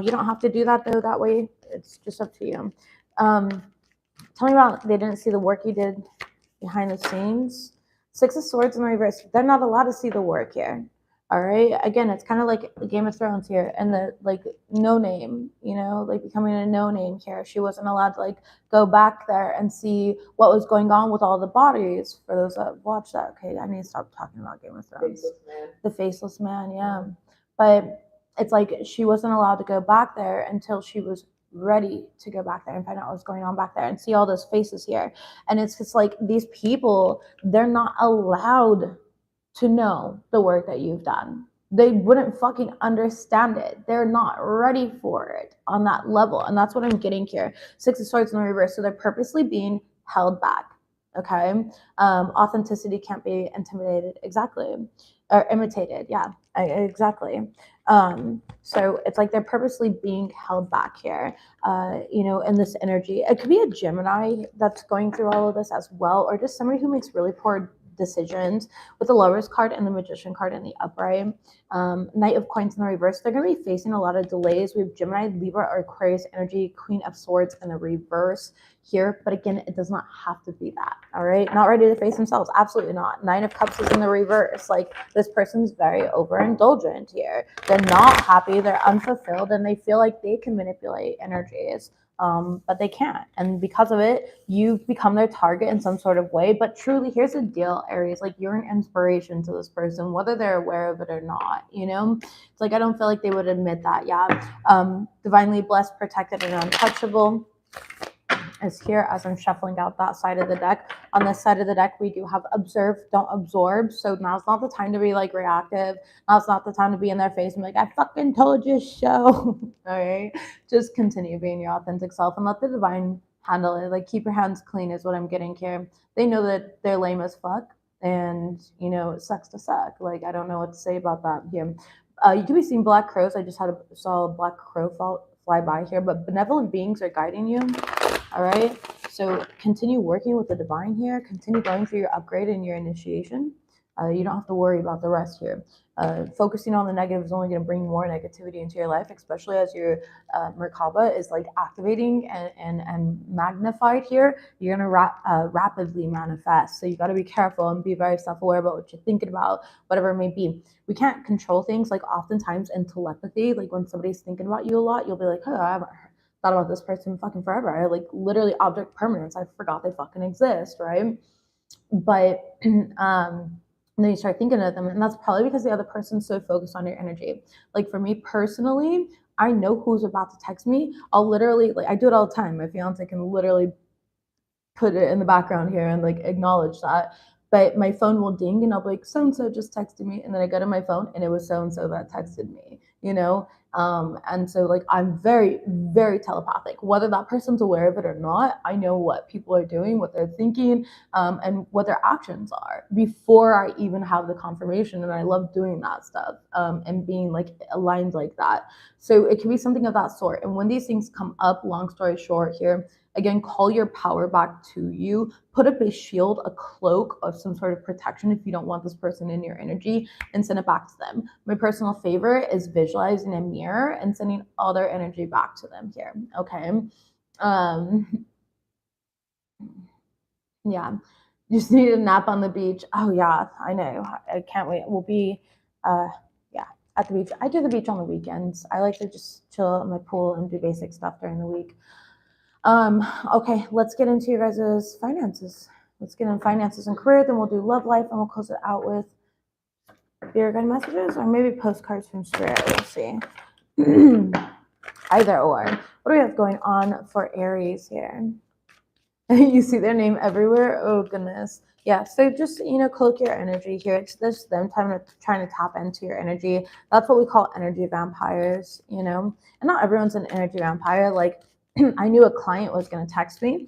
you don't have to do that though. That way, it's just up to you. Tell me about they didn't see the work you did behind the scenes. Six of Swords in the reverse. They're not allowed to see the work here. All right. Again, it's kind of like Game of Thrones here, and the like no name, you know, like becoming a no name here. She wasn't allowed to like go back there and see what was going on with all the bodies. For those that watch that, okay, I need to stop talking about Game of Thrones. Faceless man. The faceless man, yeah. But it's like she wasn't allowed to go back there until she was ready to go back there and find out what's going on back there and see all those faces here. And it's just like these people, they're not allowed to know the work that you've done. They wouldn't fucking understand it. They're not ready for it on that level. And that's what I'm getting here. Six of Swords in the reverse. So they're purposely being held back. Okay. Authenticity can't be intimidated. Exactly. Or imitated. Yeah, exactly. So it's like they're purposely being held back here, you know, in this energy. It could be a Gemini that's going through all of this as well, or just somebody who makes really poor decisions with the Lovers card and the Magician card in the upright. Knight of Coins in the reverse. They're going to be facing a lot of delays. We have Gemini, Libra, or Aquarius energy, Queen of Swords in the reverse here. But again, it does not have to be that. All right. Not ready to face themselves. Absolutely not. Nine of Cups is in the reverse. Like this person's very overindulgent here. They're not happy. They're unfulfilled and they feel like they can manipulate energies. But they can't. And because of it, you become their target in some sort of way. But truly, here's the deal, Aries, like you're an inspiration to this person, whether they're aware of it or not, you know? It's like, I don't feel like they would admit that. Yeah. Divinely blessed, protected, and untouchable is here as I'm shuffling out that side of the deck. On this side of the deck, we do have observe, don't absorb. So now's not the time to be like reactive. Now's not the time to be in their face and be like, I fucking told you so. All right. Just continue being your authentic self and let the divine handle it. Like keep your hands clean is what I'm getting here. They know that they're lame as fuck. And you know, it sucks to suck. Like I don't know what to say about that here. You could be seeing black crows. I just saw a black crow fly by here, but benevolent beings are guiding you. All right. So continue working with the divine here. Continue going through your upgrade and your initiation. You don't have to worry about the rest here. Focusing on the negative is only going to bring more negativity into your life, especially as your Merkaba is like activating and magnified here. You're going to rapidly manifest. So you got to be careful and be very self-aware about what you're thinking about, whatever it may be. We can't control things. Like oftentimes in telepathy, like when somebody's thinking about you a lot, you'll be like, oh, I haven't thought about this person fucking forever. I like literally object permanence. I forgot they fucking exist, right? But and then you start thinking of them, and that's probably because the other person's so focused on your energy. Like for me personally, I know who's about to text me. I'll literally like I do it all the time. My fiance can literally put it in the background here and like acknowledge that. But my phone will ding and I'll be like, so and so just texted me. And then I go to my phone and it was so and so that texted me, you know? And so like I'm very, very telepathic. Whether that person's aware of it or not, I know what people are doing, what they're thinking, and what their actions are before I even have the confirmation. And I love doing that stuff and being like aligned like that. So it can be something of that sort. And when these things come up, long story short here, again, call your power back to you. Put up a shield, a cloak of some sort of protection if you don't want this person in your energy, and send it back to them. My personal favorite is visualizing a mirror and sending all their energy back to them here. Okay. Yeah. Just need a nap on the beach. Oh yeah, I know. I can't wait. We'll be yeah, at the beach. I do the beach on the weekends. I like to just chill at my pool and do basic stuff during the week. Okay, let's get into your guys' finances. Let's get in finances and career, then we'll do love life, and we'll close it out with spirit guide messages or maybe postcards from spirit. We'll see. Either or. What do we have going on for Aries here? You see their name everywhere. Oh goodness. Yeah, so just cloak your energy here. It's just them trying to tap into your energy. That's what we call energy vampires, and not everyone's an energy vampire. Like I knew a client was going to text me,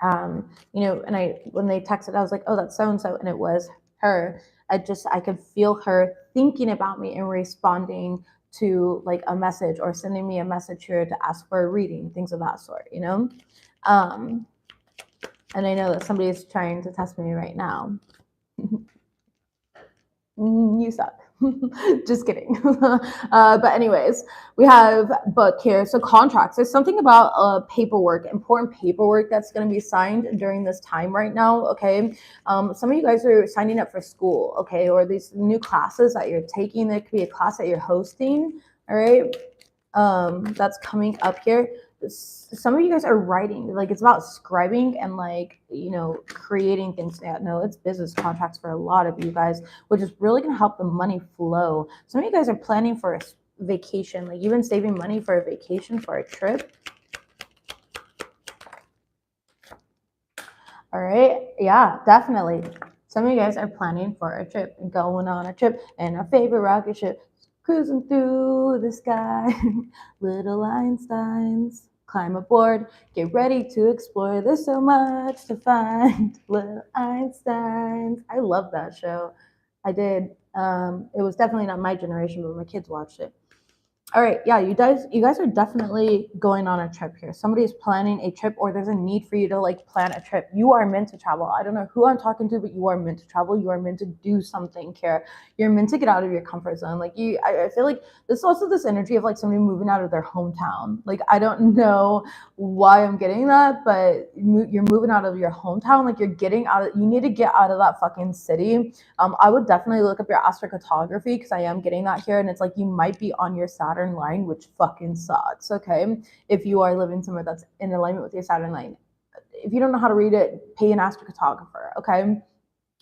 and when they texted, I was like, oh, that's so and so, and it was her. I could feel her thinking about me and responding to like a message or sending me a message here to ask for a reading, things of that sort, and I know that somebody is trying to test me right now. You suck. Just kidding. But anyways, we have book here. So contracts. There's something about paperwork, important paperwork that's going to be signed during this time right now. Okay. Some of you guys are signing up for school. Okay. Or these new classes that you're taking. There could be a class that you're hosting. All right. That's coming up here. Some of you guys are writing, like it's about scribing and like, you know, creating things. Yeah, no, it's business contracts for a lot of you guys, which is really going to help the money flow. Some of you guys are planning for a vacation, like you've been saving money for a vacation, for a trip. All right. Yeah, definitely. Some of you guys are planning for a trip and going on a trip in our favorite rocket ship, cruising through the sky. Little Einsteins, climb aboard, get ready to explore. There's so much to find. Little Einsteins. I love that show. I did. It was definitely not my generation, but my kids watched it. All right, yeah, you guys are definitely going on a trip here. Somebody's planning a trip, or there's a need for you to like plan a trip. You are meant to travel. I don't know who I'm talking to, but you are meant to travel. You are meant to do something here. You're meant to get out of your comfort zone. Like I feel like this is also this energy of like somebody moving out of their hometown. Like I don't know why I'm getting that, but you're moving out of your hometown. Like you're getting out of, you need to get out of that fucking city. I would definitely look up your astrocartography because I am getting that here, and it's like you might be on your Saturn line, which fucking sucks. Okay, if you are living somewhere that's in alignment with your Saturn line, if you don't know how to read it, pay an astrocartographer. Okay,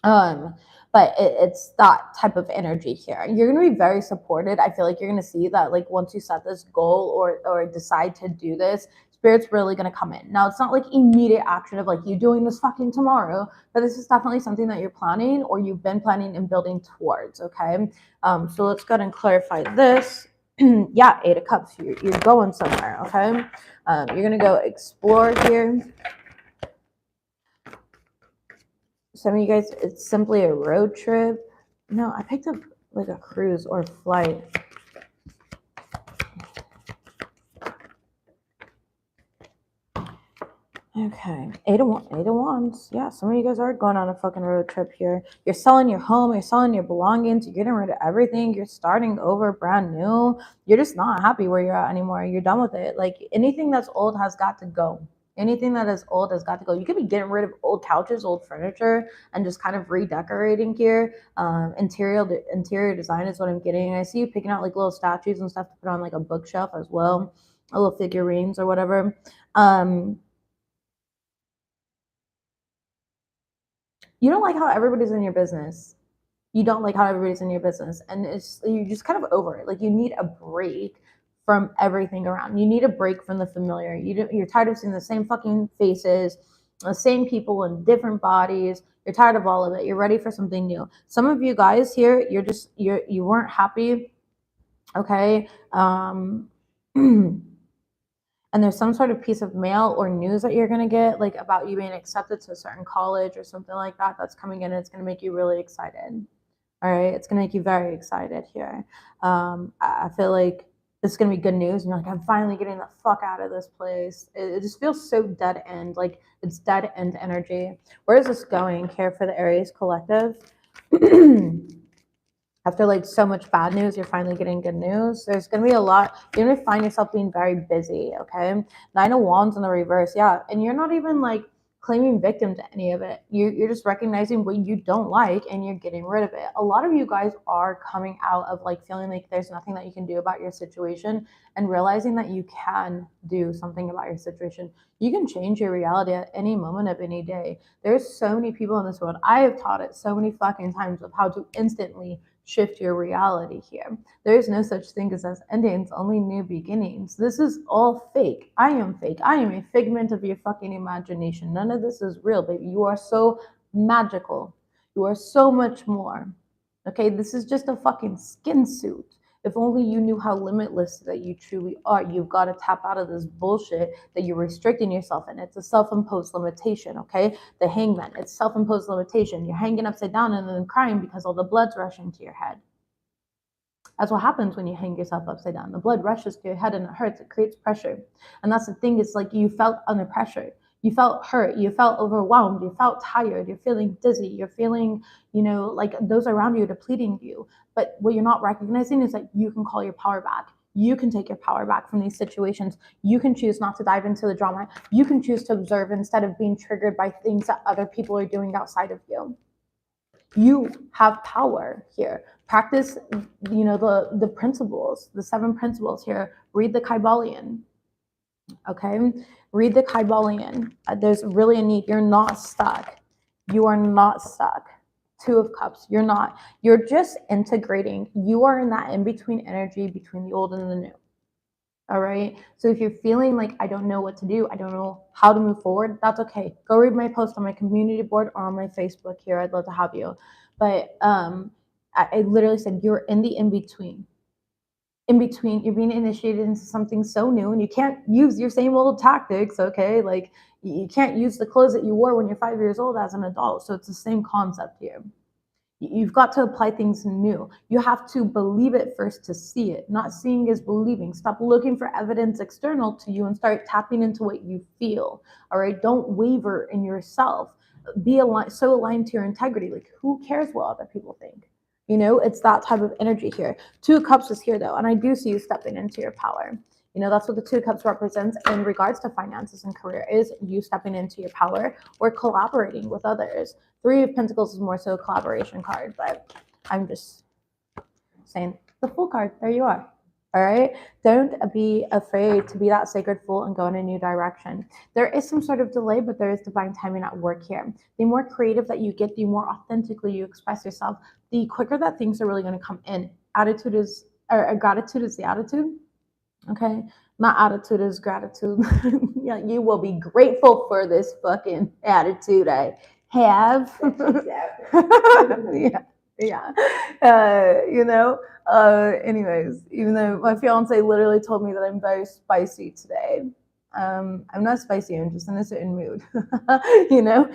but it's that type of energy here. You're going to be very supported. I feel like you're going to see that like once you set this goal or decide to do this, spirit's really going to come in. Now it's not like immediate action of like you doing this fucking tomorrow, but this is definitely something that you're planning or you've been planning and building towards. Okay, so let's go ahead and clarify this. Yeah, 8 of Cups, you're going somewhere. Okay, you're going to go explore here. Some of you guys, it's simply a road trip. No, I picked up like a cruise or flight. Okay, 8 of Wands. Yeah, some of you guys are going on a fucking road trip here. You're selling your home, you're selling your belongings, you're getting rid of everything, you're starting over brand new. You're just not happy where you're at anymore. You're done with it. Like anything that's old has got to go. Anything that is old has got to go. You could be getting rid of old couches, old furniture, and just kind of redecorating here. Interior design is what I'm getting. I see you picking out like little statues and stuff to put on like a bookshelf as well, a little figurines or whatever. You don't like how everybody's in your business. You don't like how everybody's in your business, and it's you're just kind of over it. Like you need a break from everything around. You need a break from the familiar. You're tired of seeing the same fucking faces, the same people in different bodies. You're tired of all of it. You're ready for something new. Some of you guys here, you weren't happy. Okay. And there's some sort of piece of mail or news that you're going to get like about you being accepted to a certain college or something like that that's coming in, and it's going to make you really excited. All right, it's going to make you very excited here. I feel like this is going to be good news, and you're like, I'm finally getting the fuck out of this place. It just feels so dead end, like it's dead end energy. Where is this going here for the Aries collective? After like so much bad news, you're finally getting good news. There's going to be a lot. You're going to find yourself being very busy. Okay, 9 of Wands in the reverse. Yeah, and you're not even like claiming victim to any of it. You're just recognizing what you don't like and you're getting rid of it. A lot of you guys are coming out of like feeling like there's nothing that you can do about your situation and realizing that you can do something about your situation. You can change your reality at any moment of any day. There's so many people in this world. I have taught it so many fucking times of how to instantly shift your reality here. There is no such thing as endings, only new beginnings. This is all fake. I am fake. I am a figment of your fucking imagination. None of this is real, baby. You are so magical. You are so much more. Okay, this is just a fucking skin suit. If only you knew how limitless that you truly are. You've got to tap out of this bullshit that you're restricting yourself in. It's a self-imposed limitation, okay? The hangman, it's self-imposed limitation. You're hanging upside down and then crying because all the blood's rushing to your head. That's what happens when you hang yourself upside down. The blood rushes to your head and it hurts. It creates pressure. And that's the thing, it's like you felt under pressure. You felt hurt, you felt overwhelmed, you felt tired, you're feeling dizzy, you're feeling, like those around you are depleting you. But what you're not recognizing is that you can call your power back. You can take your power back from these situations. You can choose not to dive into the drama. You can choose to observe instead of being triggered by things that other people are doing outside of you. You have power here. Practice, the principles, the 7 principles here. Read the Kybalion. Okay, read the Kybalion. There's really a need. You're not stuck. You are not stuck. 2 of Cups. You're not. You're just integrating. You are in that in-between energy between the old and the new. All right. So if you're feeling like I don't know what to do, I don't know how to move forward, that's okay. Go read my post on my community board or on my Facebook here. I'd love to have you. But I literally said you're in the in-between. In between, you're being initiated into something so new, and you can't use your same old tactics. Okay, like you can't use the clothes that you wore when you're 5 years old as an adult. So it's the same concept here. You've got to apply things new. You have to believe it first to see it. Not seeing is believing. Stop looking for evidence external to you and start tapping into what you feel. All right, don't waver in yourself. Be so aligned to your integrity. Like, who cares what other people think? It's that type of energy here. 2 of Cups is here though, and I do see you stepping into your power. That's what the 2 of Cups represents in regards to finances and career, is you stepping into your power or collaborating with others. 3 of Pentacles is more so a collaboration card, but I'm just saying the Fool card. There you are. All right. Don't be afraid to be that sacred fool and go in a new direction. There is some sort of delay, but there is divine timing at work here. The more creative that you get, the more authentically you express yourself, the quicker that things are really going to come in. Gratitude is the attitude. Okay. Not attitude is gratitude. Yeah, you will be grateful for this fucking attitude I have. Yeah. Anyways, even though my fiance literally told me that I'm very spicy today. I'm not spicy, I'm just in a certain mood. No.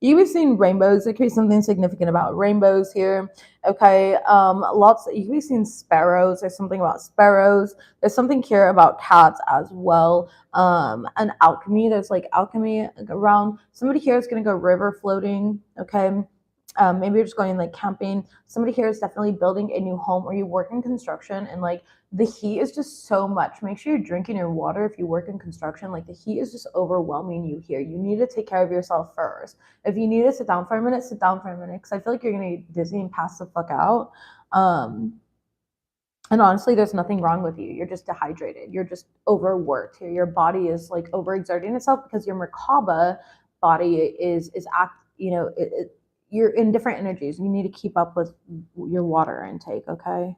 You've seen rainbows. There could be something significant about rainbows here. Okay. You've be seen sparrows. There's something about sparrows. There's something here about cats as well. And alchemy. There's like alchemy around. Somebody here is gonna go river floating. Okay. Maybe you're just going like camping. Somebody here is definitely building a new home, or you work in construction, and like the heat is just so much. Make sure you're drinking your water if you work in construction. Like the heat is just overwhelming you here. You need to take care of yourself first. If you need to sit down for a minute, sit down for a minute, because I feel like you're gonna get dizzy and pass the fuck out. And honestly, there's nothing wrong with you. You're just dehydrated. You're just overworked here. Your body is like overexerting itself because your Merkaba body is you're in different energies. You need to keep up with your water intake, okay?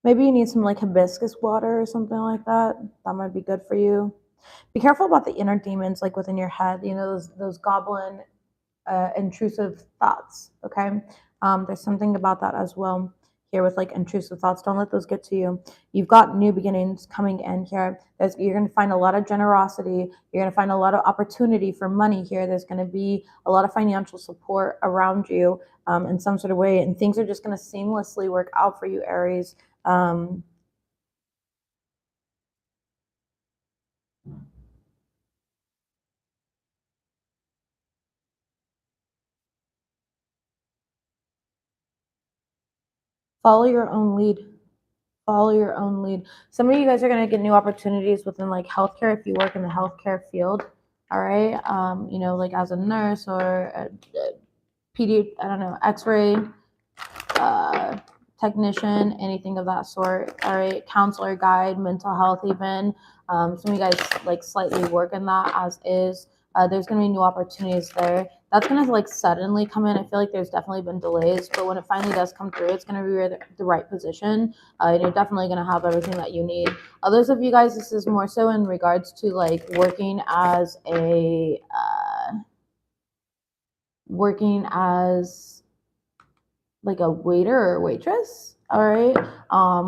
Maybe you need some like hibiscus water or something like that. That might be good for you. Be careful about the inner demons like within your head, those goblin intrusive thoughts, okay? There's something about that as well here with like intrusive thoughts. Don't let those get to you. You've got new beginnings coming in here. You're going to find a lot of generosity. You're going to find a lot of opportunity for money here. There's going to be a lot of financial support around you in some sort of way, and things are just going to seamlessly work out for you, Aries. Follow your own lead. Follow your own lead. Some of you guys are going to get new opportunities within like healthcare if you work in the healthcare field. All right. Like as a nurse or a x-ray technician, anything of that sort. All right. Counselor, guide, mental health even. Some of you guys like slightly work in that as is. There's going to be new opportunities there. That's going to like suddenly come in. I feel like there's definitely been delays, but when it finally does come through, it's going to be the right position. And you're definitely going to have everything that you need. Others of you guys, this is more so in regards to like working as like a waiter or waitress. All right.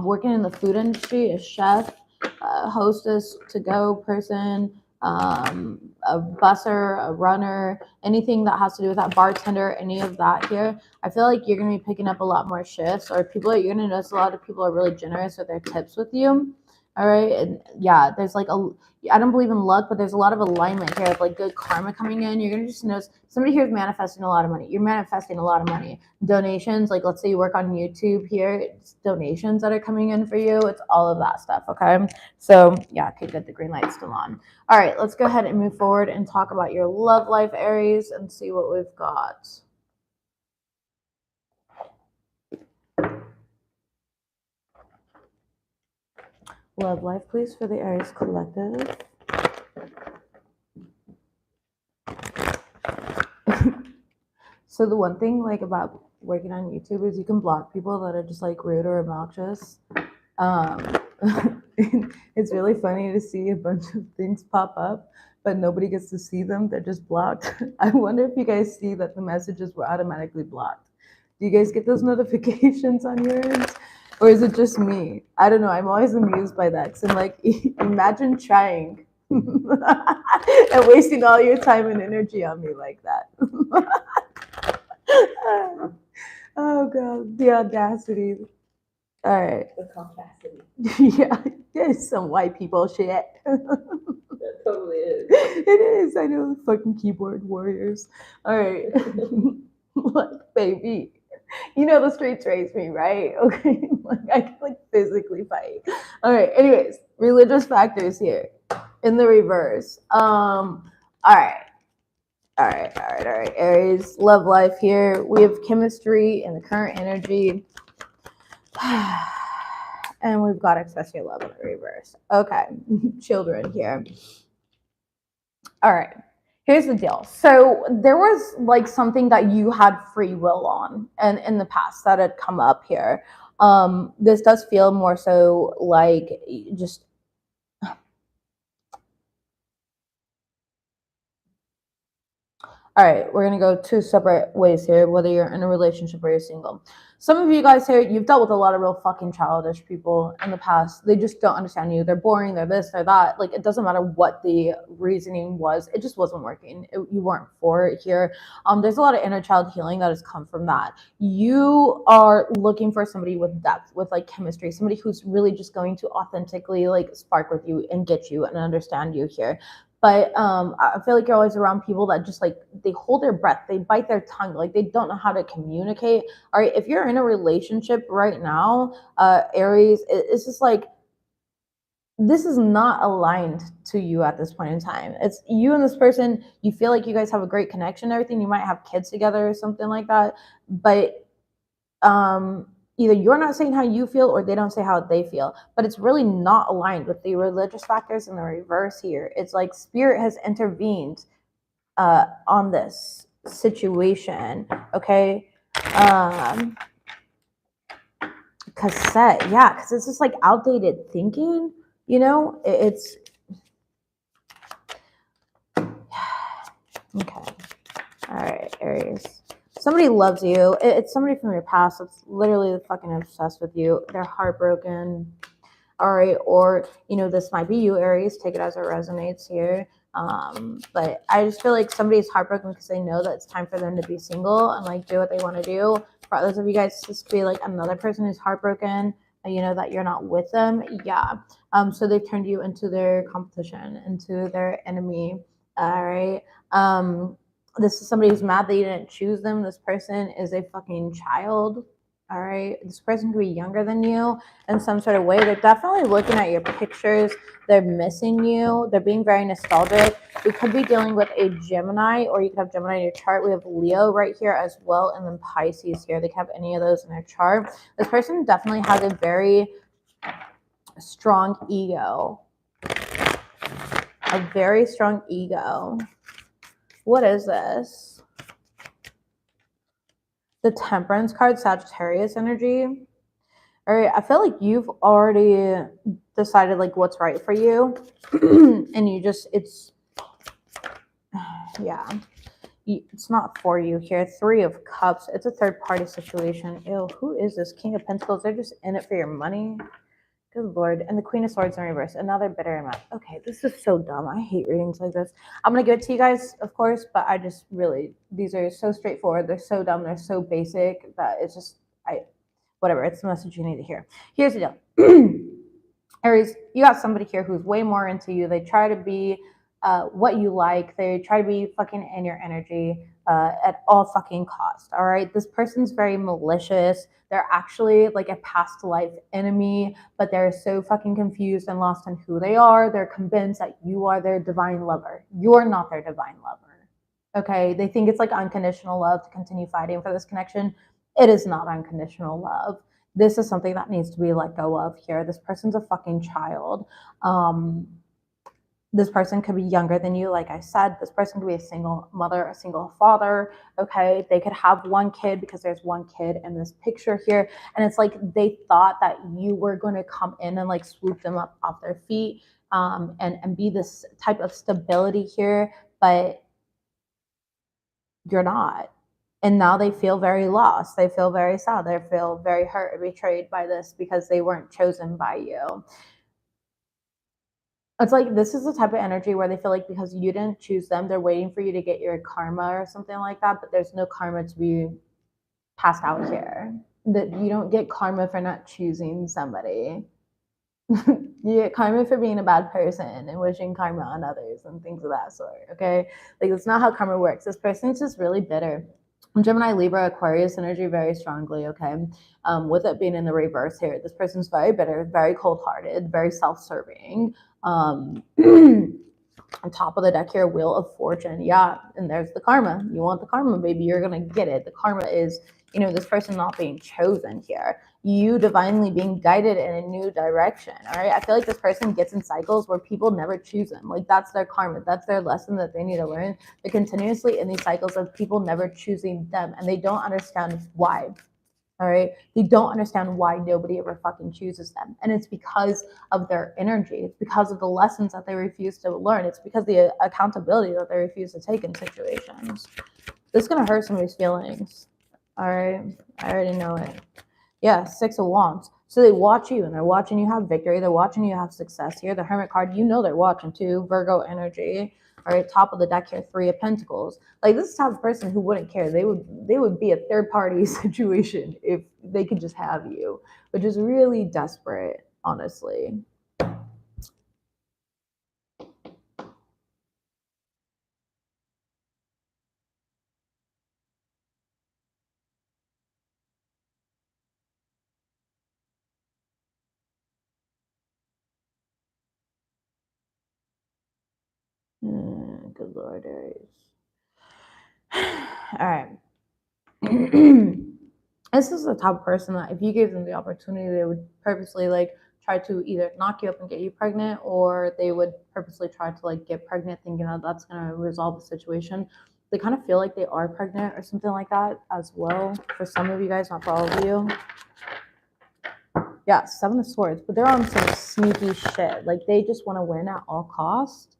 Working in the food industry, a chef, hostess, to-go person, a busser, a runner, anything that has to do with that, bartender, any of that here. I feel like you're going to be picking up a lot more shifts, or you're going to notice a lot of people are really generous with their tips with you. All right. And yeah, there's like I don't believe in luck, but there's a lot of alignment here of like good karma coming in. You're going to just notice somebody here is manifesting a lot of money. You're manifesting a lot of money. Donations, like let's say you work on YouTube here, it's donations that are coming in for you. It's all of that stuff. Okay. So yeah, okay, good. The green light's still on. All right, let's go ahead and move forward and talk about your love life, Aries, and see what we've got. Love life, please, for the Aries collective. So the one thing like about working on YouTube is you can block people that are just like rude or obnoxious. It's really funny to see a bunch of things pop up, but nobody gets to see them. They're just blocked. I wonder if you guys see that the messages were automatically blocked. Do you guys get those notifications on your end? Or is it just me? I don't know. I'm always amused by that. Cause I'm like, imagine trying and wasting all your time and energy on me like that. Oh God, the audacity. All right. The compacity. Yeah, it's some white people shit. That totally is. It is. I know, the fucking keyboard warriors. All right. Like, baby, you know the streets raised me, right? Okay. Like, I can like physically fight. All right. Anyways, religious factors here in the reverse. All right. All right. Aries, love life here. We have chemistry in the current energy. And we've got express your love in the reverse. Okay, children here. All right, here's the deal. So there was like something that you had free will on, and in the past that had come up here. This does feel more so like just. All right, we're gonna go two separate ways here, whether you're in a relationship or you're single. Some of you guys here, you've dealt with a lot of real fucking childish people in the past. They just don't understand you. They're boring, they're this, they're that. Like, it doesn't matter what the reasoning was, it just wasn't working. You weren't for it here. There's a lot of inner child healing that has come from that. You are looking for somebody with depth, with like chemistry, somebody who's really just going to authentically like spark with you and get you and understand you here. But I feel like you're always around people that just like they hold their breath, they bite their tongue, like they don't know how to communicate. All right, if you're in a relationship right now, Aries, it's just like this is not aligned to you at this point in time. It's you and this person, you feel like you guys have a great connection, everything. You might have kids together or something like that, but either you're not saying how you feel or they don't say how they feel, but it's really not aligned with the religious factors in the reverse here. It's like spirit has intervened on this situation. Okay. Cassette, yeah, because it's just like outdated thinking, you know. It's okay. All right, Aries. Somebody loves you. It's somebody from your past that's literally fucking obsessed with you. They're heartbroken. All right, or you know, this might be you, Aries. Take it as it resonates here. But I just feel like somebody's heartbroken because they know that it's time for them to be single and like do what they want to do. For others of you guys, just be like another person who's heartbroken, and you know that you're not with them. Yeah. So they've turned you into their competition, into their enemy. All right. This is somebody who's mad that you didn't choose them. This person is a fucking child. All right. This person could be younger than you in some sort of way. They're definitely looking at your pictures. They're missing you. They're being very nostalgic. We could be dealing with a Gemini, or you could have Gemini in your chart. We have Leo right here as well, and then Pisces here. They could have any of those in their chart. This person definitely has a very strong ego. A very strong ego. What is this? The Temperance card, Sagittarius energy. All right, I feel like you've already decided like what's right for you, and you just yeah, it's not for you here. Three of Cups. It's a third party situation. Ew, who is this? King of Pentacles. They're just in it for your money. Good Lord. And the Queen of Swords in reverse. Another bitter amount. Okay, this is so dumb. I hate readings like this. I'm going to give it to you guys, of course, but I just really, these are so straightforward. They're so dumb. They're so basic that it's just, whatever. It's the message you need to hear. Here's the deal. Aries, you got somebody here who's way more into you. They try to be what you like. They try to be fucking in your energy at all fucking cost. All right. This person's very malicious. They're actually like a past life enemy, but they're so fucking confused and lost in who they are. They're convinced that you are their divine lover. You're not their divine lover. Okay. They think it's like unconditional love to continue fighting for this connection. It is not unconditional love. This is something that needs to be let go of here. This person's a fucking child. This person could be younger than you, like I said. This person could be a single mother, a single father, okay? They could have one kid because there's one kid in this picture here. And it's like they thought that you were going to come in and like swoop them up off their feet and be this type of stability here, but you're not. And now they feel very lost. They feel very sad. They feel very hurt and betrayed by this because they weren't chosen by you. It's like this is the type of energy where they feel like because you didn't choose them, they're waiting for you to get your karma or something like that, but there's no karma to be passed out here. That you don't get karma for not choosing somebody. You get karma for being a bad person and wishing karma on others and things of that sort, okay? Like, that's not how karma works. This person's just really bitter. Gemini, Libra, Aquarius energy very strongly, okay? With it being in the reverse here, this person's very bitter, very cold-hearted, very self-serving. On top of the deck here, Wheel of Fortune. Yeah, and there's the karma. You want the karma, baby. You're going to get it. The karma is, you know, this person not being chosen here. You divinely being guided in a new direction, all right? I feel like this person gets in cycles where people never choose them. Like, that's their karma. That's their lesson that they need to learn. They're continuously in these cycles of people never choosing them, and they don't understand why. All right. They don't understand why nobody ever fucking chooses them. And it's because of their energy. It's because of the lessons that they refuse to learn. It's because of the accountability that they refuse to take in situations. This is going to hurt somebody's feelings. All right. I already know it. Yeah. 6 of Wands. So they watch you and they're watching you have victory. They're watching you have success here. The Hermit card, you know, they're watching too. Virgo energy. All right, top of the deck here, 3 of Pentacles. Like, this is the type of person who wouldn't care. They would be a third party situation if they could just have you, which is really desperate, honestly. Good Lord, Aries. All right. This is the type of person that if you gave them the opportunity, they would purposely like try to either knock you up and get you pregnant, or they would purposely try to like get pregnant thinking that that's going to resolve the situation. They kind of feel like they are pregnant or something like that as well. For some of you guys, not for all of you. Yeah, 7 of Swords, but they're on some sneaky shit. Like, they just want to win at all costs.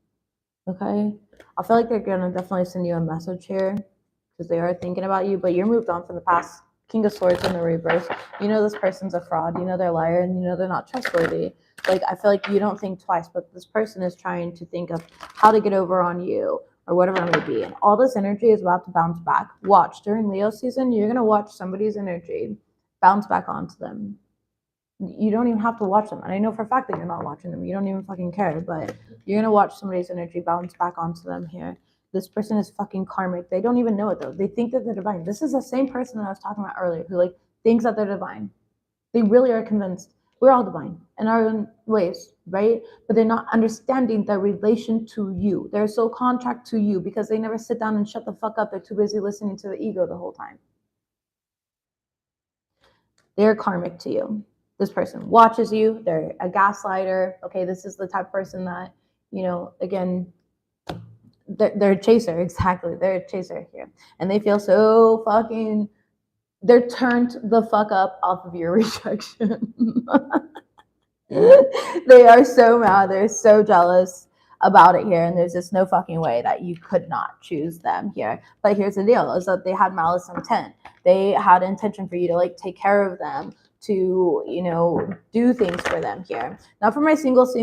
Okay? I feel like they're going to definitely send you a message here because they are thinking about you, but you're moved on from the past. King of Swords in the reverse. You know this person's a fraud. You know they're a liar, and you know they're not trustworthy. Like, I feel like you don't think twice, but this person is trying to think of how to get over on you or whatever it may be. And all this energy is about to bounce back. Watch. During Leo season, you're going to watch somebody's energy bounce back onto them. You don't even have to watch them. And I know for a fact that you're not watching them. You don't even fucking care, but you're going to watch somebody's energy bounce back onto them here. This person is fucking karmic. They don't even know it, though. They think that they're divine. This is the same person that I was talking about earlier who, like, thinks that they're divine. They really are convinced we're all divine in our own ways, right? But they're not understanding their relation to you. They're so contract to you because they never sit down and shut the fuck up. They're too busy listening to the ego the whole time. They're karmic to you. This person watches you. They're a gaslighter. Okay, this is the type of person that, you know, again, they're a chaser. Exactly. They're a chaser here. And they feel so fucking, they're turned the fuck up off of your rejection. They are so mad. They're so jealous about it here. And there's just no fucking way that you could not choose them here. But here's the deal, is that they had malice intent. They had intention for you to like take care of them, to, you know, do things for them here. Now for my singles,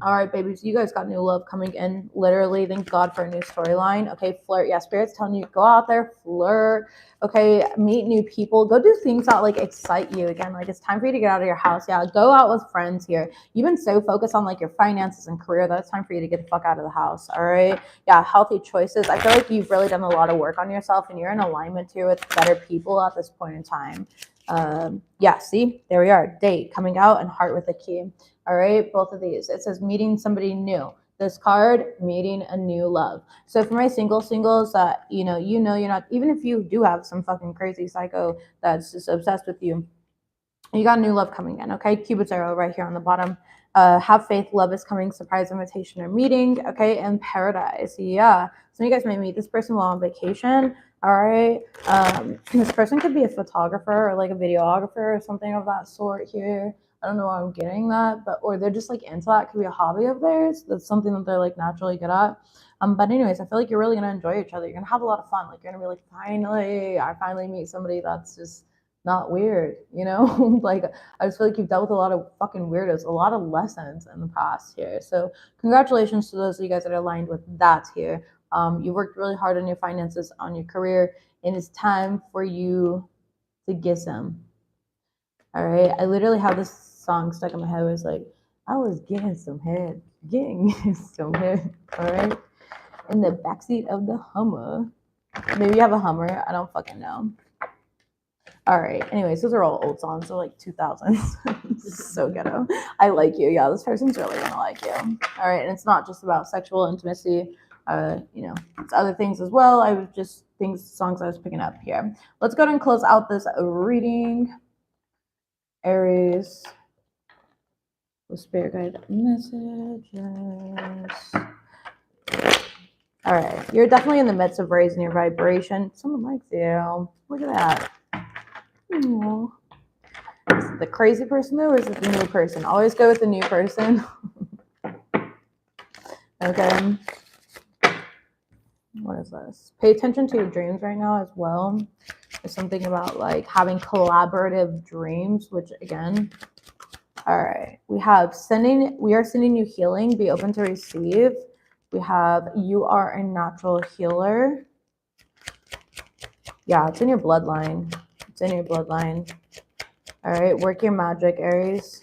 all right, babies, you guys got new love coming in. Literally, thank God for a new storyline. Okay, flirt. Yeah, Spirit's telling you, go out there, flirt. Okay, meet new people. Go do things that like excite you again. Like it's time for you to get out of your house. Yeah, go out with friends here. You've been so focused on like your finances and career that it's time for you to get the fuck out of the house. All right. Yeah, healthy choices. I feel like you've really done a lot of work on yourself and you're in alignment here with better people at this point in time. Yeah, see, there we are. Date coming out and heart with a key. All right, both of these. It says meeting somebody new. This card, meeting a new love. So for my singles that, you know you're not, even if you do have some fucking crazy psycho that's just obsessed with you, you got a new love coming in. Okay, Cupid's arrow right here on the bottom. Have faith, love is coming, surprise invitation or meeting. Okay, and paradise. Yeah, so you guys may meet this person while on vacation. All right, this person could be a photographer or like a videographer or something of that sort here. I don't know why I'm getting that, but or they're just like into that. It could be a hobby of theirs. That's something that they're like naturally good at. But anyways, I feel like you're really gonna enjoy each other. You're gonna have a lot of fun. Like you're gonna be like, finally, I finally meet somebody that's just not weird, you know? Like I just feel like you've dealt with a lot of fucking weirdos, a lot of lessons in the past here. So congratulations to those of you guys that are aligned with that here. You worked really hard on your finances, on your career, and it's time for you to get some. All right, I literally have this song stuck in my head. It was like, I was getting some head, getting some head. All right, in the backseat of the Hummer. Maybe you have a Hummer. I don't fucking know. All right. Anyways, those are all old songs. They're like 2000s. So ghetto. I like you. Yeah, this person's really gonna like you. All right, and it's not just about sexual intimacy. You know, it's other things as well. I was just songs I was picking up here. Let's go ahead and close out this reading. Aries, with spirit guide messages. All right, you're definitely in the midst of raising your vibration. Someone likes you. Look at that. Aww. Is it the crazy person though, or is it the new person? Always go with the new person. Okay. What is this? Pay attention to your dreams right now as well. There's something about like having collaborative dreams, which again, all right. We are sending you healing. Be open to receive. We have you are a natural healer. Yeah, it's in your bloodline. It's in your bloodline. All right, work your magic, Aries.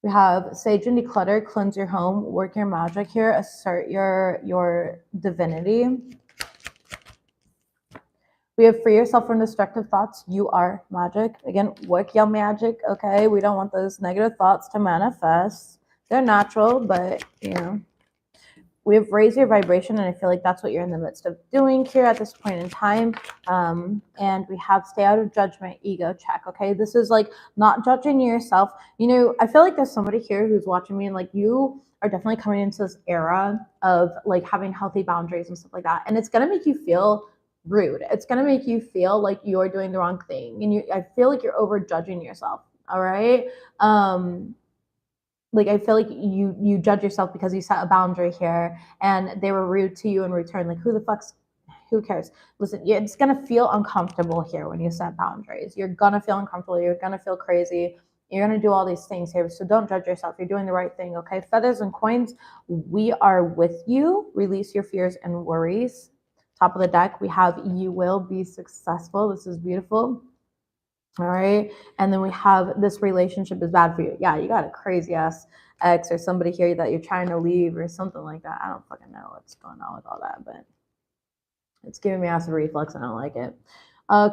We have sage and declutter, cleanse your home, work your magic here, assert your divinity. We have free yourself from destructive thoughts. You are magic. Again, work your magic, okay? We don't want those negative thoughts to manifest. They're natural, but, you know, we have raised your vibration, and I feel like that's what you're in the midst of doing here at this point in time. And we have stay out of judgment, ego check, okay? This is like not judging yourself. You know, I feel like there's somebody here who's watching me and like you are definitely coming into this era of like having healthy boundaries and stuff like that. And it's going to make you feel rude. It's going to make you feel like you're doing the wrong thing. And I feel like you're over judging yourself, all right? Like I feel like you judge yourself because you set a boundary here and they were rude to you in return. Like who cares? Listen, it's gonna feel uncomfortable here when you set boundaries. You're gonna feel uncomfortable. You're gonna feel crazy. You're gonna do all these things here. So don't judge yourself. You're doing the right thing, okay? Feathers and coins, we are with you. Release your fears and worries. Top of the deck, we have you will be successful. This is beautiful. All right. And then we have this relationship is bad for you. Yeah, you got a crazy ass ex or somebody here that you're trying to leave or something like that. I don't fucking know what's going on with all that, but it's giving me acid reflux and I don't like it.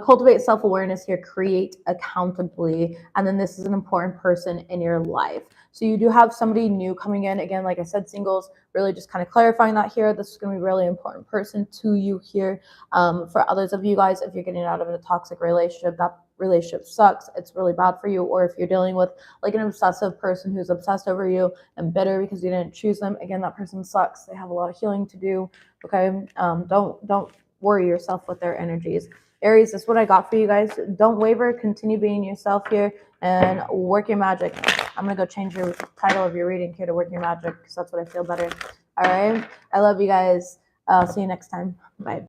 Cultivate self-awareness here, create accountably. And then this is an important person in your life. So you do have somebody new coming in. Again, like I said, singles, really just kind of clarifying that here. This is going to be a really important person to you here. For others of you guys, if you're getting out of a toxic relationship, that relationship sucks. It's really bad for you. Or if you're dealing with like an obsessive person who's obsessed over you and bitter because you didn't choose them, again, that person sucks. They have a lot of healing to do. Okay. Don't worry yourself with their energies. Aries, this is what I got for you guys. Don't waver. Continue being yourself here and work your magic. I'm going to go change your title of your reading here to work your magic because that's what I feel better. All right. I love you guys. I'll see you next time. Bye.